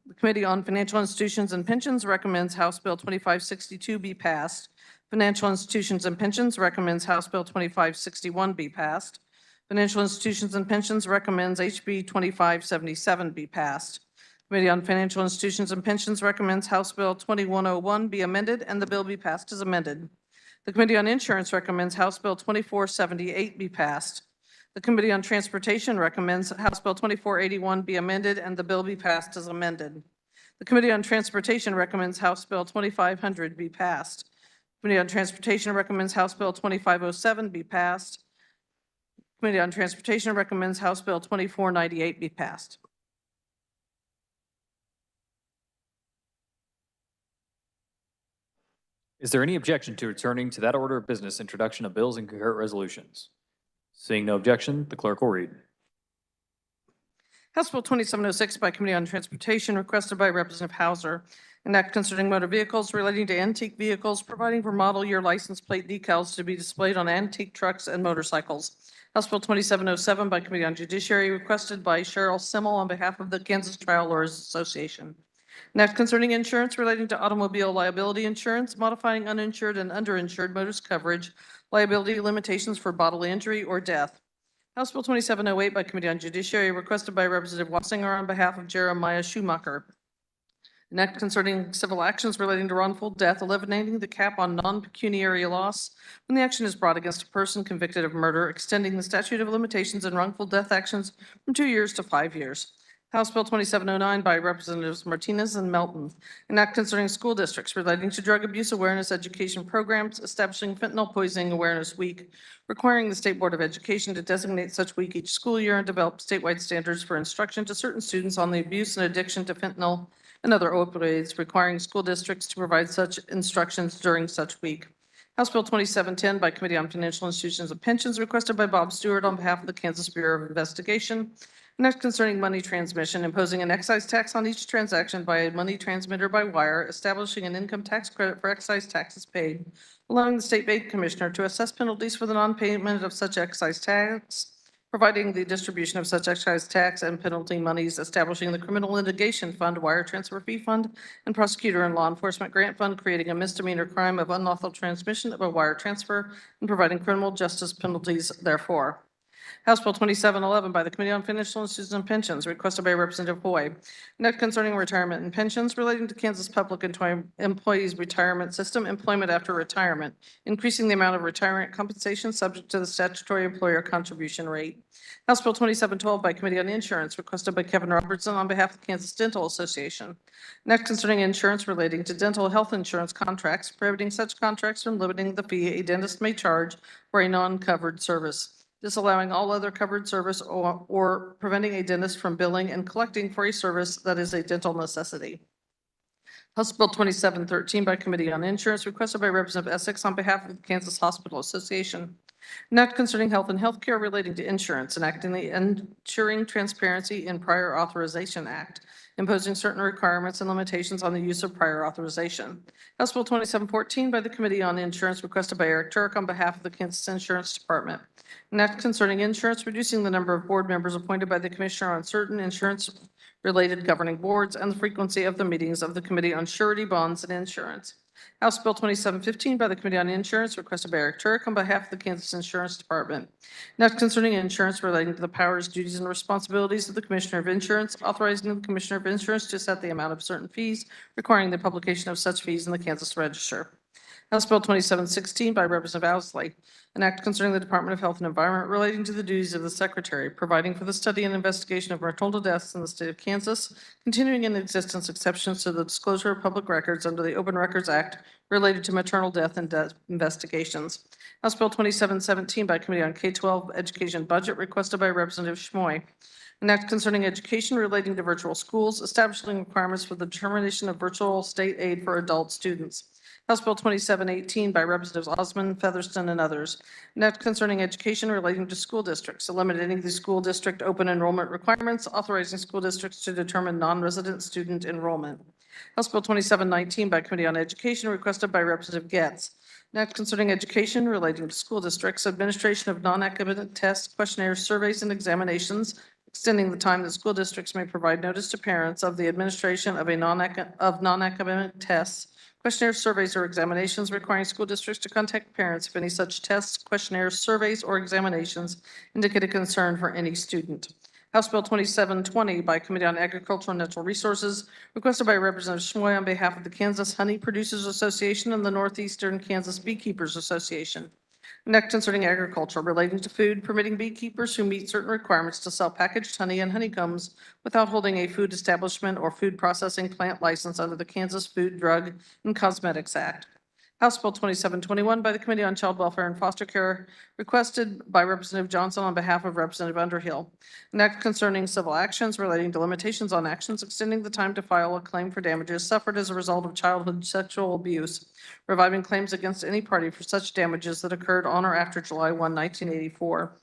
The Committee on Financial Institutions and Pensions recommends House Bill 2562 be passed. Financial Institutions and Pensions recommends House Bill 2561 be passed. Financial Institutions and Pensions recommends HB 2577 be passed. Committee on Financial Institutions and Pensions recommends House Bill 2101 be amended and the bill be passed as amended. The Committee on Insurance recommends House Bill 2478 be passed. The Committee on Transportation recommends House Bill 2481 be amended and the bill be passed as amended. The Committee on Transportation recommends House Bill 2500 be passed. The Committee on Transportation recommends House Bill 2507 be passed. The Committee on Transportation recommends House Bill 2498 be passed. Is there any objection to returning to that order of business, introduction of bills and concurrent resolutions? Seeing no objection, the clerk will read. House Bill 2706 by Committee on Transportation requested by Representative Hauser, an act concerning motor vehicles relating to antique vehicles, providing for model year license plate decals to be displayed on antique trucks and motorcycles. House Bill 2707 by Committee on Judiciary requested by Cheryl Simmel on behalf of the Kansas Trial Lawyers Association. An act concerning insurance relating to automobile liability insurance, modifying uninsured and underinsured motorist coverage, liability limitations for bodily injury or death. House Bill 2708 by Committee on Judiciary requested by Representative Wassinger on behalf of Jeremiah Schumacher. An act concerning civil actions relating to wrongful death, eliminating the cap on non-pecuniary loss when the action is brought against a person convicted of murder, extending the statute of limitations in wrongful death actions from 2 years to 5 years. House Bill 2709 by Representatives Martinez and Melton, an act concerning school districts relating to drug abuse awareness education programs, establishing Fentanyl Poisoning Awareness Week, requiring the State Board of Education to designate such week each school year and develop statewide standards for instruction to certain students on the abuse and addiction to fentanyl and other opioids, requiring school districts to provide such instructions during such week. House Bill 2710 by Committee on Financial Institutions and Pensions, requested by Bob Stewart on behalf of the Kansas Bureau of Investigation. Next, concerning money transmission, imposing an excise tax on each transaction by a money transmitter by wire, establishing an income tax credit for excise taxes paid, allowing the state bank commissioner to assess penalties for the non-payment of such excise tax, providing the distribution of such excise tax and penalty monies, establishing the criminal litigation fund, wire transfer fee fund, and prosecutor and law enforcement grant fund, creating a misdemeanor crime of unlawful transmission of a wire transfer, and providing criminal justice penalties therefore. House Bill 2711 by the Committee on Financial Institutions and Pensions, requested by Representative Hoy. Next, concerning retirement and pensions relating to Kansas Public Employees Retirement System, employment after retirement, increasing the amount of retirement compensation subject to the statutory employer contribution rate. House Bill 2712 by Committee on Insurance, requested by Kevin Robertson on behalf of the Kansas Dental Association. Next, concerning insurance relating to dental health insurance contracts, prohibiting such contracts from limiting the fee a dentist may charge for a non-covered service, disallowing all other covered service, or preventing a dentist from billing and collecting for a service that is a dental necessity. House Bill 2713 by Committee on Insurance, requested by Representative Essex on behalf of the Kansas Hospital Association. An act concerning health and health care relating to insurance, enacting the Ensuring Transparency in Prior Authorization Act, imposing certain requirements and limitations on the use of prior authorization. House Bill 2714 by the Committee on Insurance, requested by Eric Turk on behalf of the Kansas Insurance Department. An act concerning insurance, reducing the number of board members appointed by the Commissioner on certain insurance-related governing boards and the frequency of the meetings of the Committee on Surety Bonds and Insurance. House Bill 2715 by the Committee on Insurance, requested by Eric Turk on behalf of the Kansas Insurance Department. Next, concerning insurance relating to the powers, duties, and responsibilities of the Commissioner of Insurance, authorizing the Commissioner of Insurance to set the amount of certain fees, requiring the publication of such fees in the Kansas Register. House Bill 2716 by Representative Ousley, an act concerning the Department of Health and Environment relating to the duties of the Secretary, providing for the study and investigation of maternal deaths in the state of Kansas, continuing in existence exceptions to the disclosure of public records under the Open Records Act related to maternal death and death investigations. House Bill 2717 by Committee on K-12 Education Budget, requested by Representative Schmoy. An act concerning education relating to virtual schools, establishing requirements for the determination of virtual state aid for adult students. House Bill 2718 by Representatives Osmond, Featherston, and others. An act concerning education relating to school districts, eliminating the school district open enrollment requirements, authorizing school districts to determine non-resident student enrollment. House Bill 2719 by Committee on Education, requested by Representative Getz. An act concerning education relating to school districts, administration of non-academic tests, questionnaires, surveys, and examinations, extending the time that school districts may provide notice to parents of the administration of non-academic tests, questionnaires, surveys, or examinations, requiring school districts to contact parents if any such tests, questionnaires, surveys, or examinations indicate a concern for any student. House Bill 2720 by Committee on Agriculture and Natural Resources, requested by Representative Schmoy on behalf of the Kansas Honey Producers Association and the Northeastern Kansas Beekeepers Association. Next, concerning agriculture relating to food, permitting beekeepers who meet certain requirements to sell packaged honey and honeycombs without holding a food establishment or food processing plant license under the Kansas Food, Drug, and Cosmetics Act. House Bill 2721 by the Committee on Child Welfare and Foster Care, requested by Representative Johnson on behalf of Representative Underhill. An act concerning civil actions relating to limitations on actions, extending the time to file a claim for damages suffered as a result of childhood sexual abuse, reviving claims against any party for such damages that occurred on or after July 1, 1984.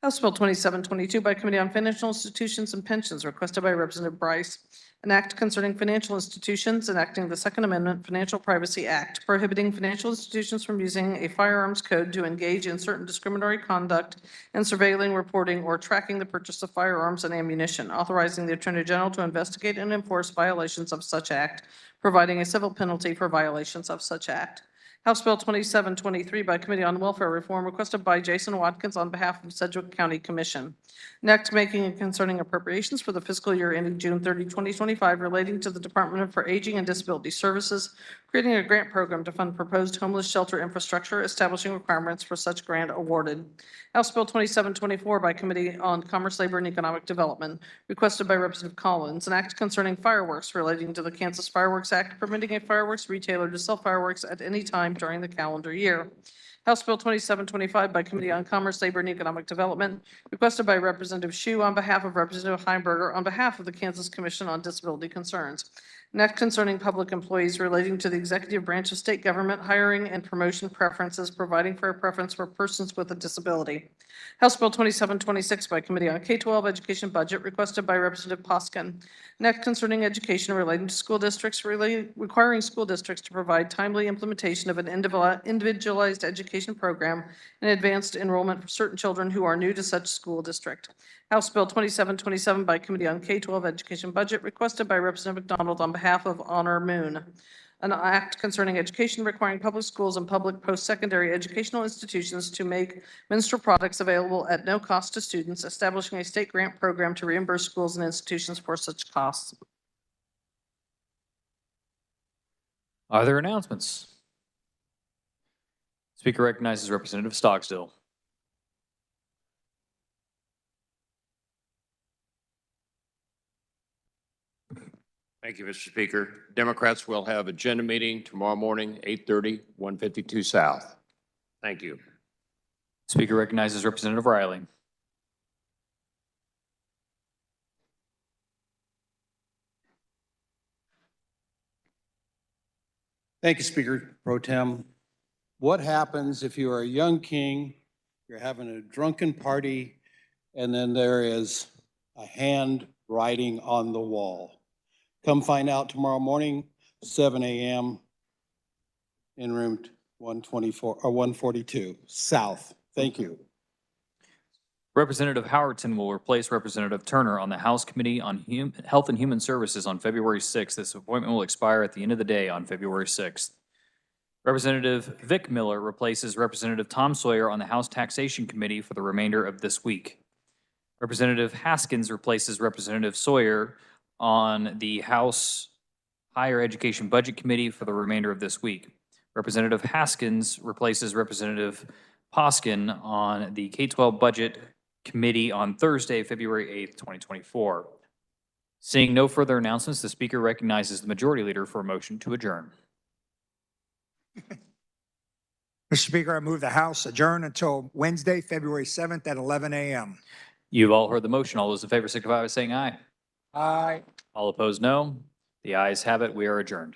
House Bill 2722 by Committee on Financial Institutions and Pensions, requested by Representative Bryce. An act concerning financial institutions, enacting the Second Amendment Financial Privacy Act, prohibiting financial institutions from using a firearms code to engage in certain discriminatory conduct and surveilling, reporting, or tracking the purchase of firearms and ammunition, authorizing the Attorney General to investigate and enforce violations of such act, providing a civil penalty for violations of such act. House Bill 2723 by Committee on Welfare Reform, requested by Jason Watkins on behalf of Sedgwick County Commission. Next, making and concerning appropriations for the fiscal year ending June 30, 2025, relating to the Department for Aging and Disability Services, creating a grant program to fund proposed homeless shelter infrastructure, establishing requirements for such grant awarded. House Bill 2724 by Committee on Commerce, Labor, and Economic Development, requested by Representative Collins, an act concerning fireworks relating to the Kansas Fireworks Act, permitting a fireworks retailer to sell fireworks at any time during the calendar year. House Bill 2725 by Committee on Commerce, Labor, and Economic Development, requested by Representative Hsu on behalf of Representative Heimberger on behalf of the Kansas Commission on Disability Concerns. Next, concerning public employees relating to the executive branch of state government, hiring and promotion preferences, providing for a preference for persons with a disability. House Bill 2726 by Committee on K-12 Education Budget, requested by Representative Poskin. Next, concerning education relating to school districts, requiring school districts to provide timely implementation of an individualized education program and advanced enrollment for certain children who are new to such school district. House Bill 2727 by Committee on K-12 Education Budget, requested by Representative McDonald on behalf of Honor Moon. An act concerning education requiring public schools and public post-secondary educational institutions to make menstrual products available at no cost to students, establishing a state grant program to reimburse schools and institutions for such costs. Are there announcements? Speaker recognizes Representative Stocksdale. Thank you, Mr. Speaker. Democrats will have agenda meeting tomorrow morning, 8:30, 152 South. Thank you. Speaker recognizes Representative Riley. Thank you, Speaker Pro Tem. What happens if you are a young king, you're having a drunken party, and then there is a hand writing on the wall? Come find out tomorrow morning, 7 a.m. in room 124 or 142 South. Thank you. Representative Howerton will replace Representative Turner on the House Committee on Health and Human Services on February 6th. This appointment will expire at the end of the day on February 6th. Representative Vic Miller replaces Representative Tom Sawyer on the House Taxation Committee for the remainder of this week. Representative Haskins replaces Representative Sawyer on the House Higher Education Budget Committee for the remainder of this week. Representative Haskins replaces Representative Poskin on the K-12 Budget Committee on Thursday, February 8th, 2024. Seeing no further announcements, the Speaker recognizes the Majority Leader for a motion to adjourn. Mr. Speaker, I move the House adjourn until Wednesday, February 7th at 11 a.m. You've all heard the motion. All those in favor signify by saying aye. Aye. All opposed, no. The ayes have it. We are adjourned.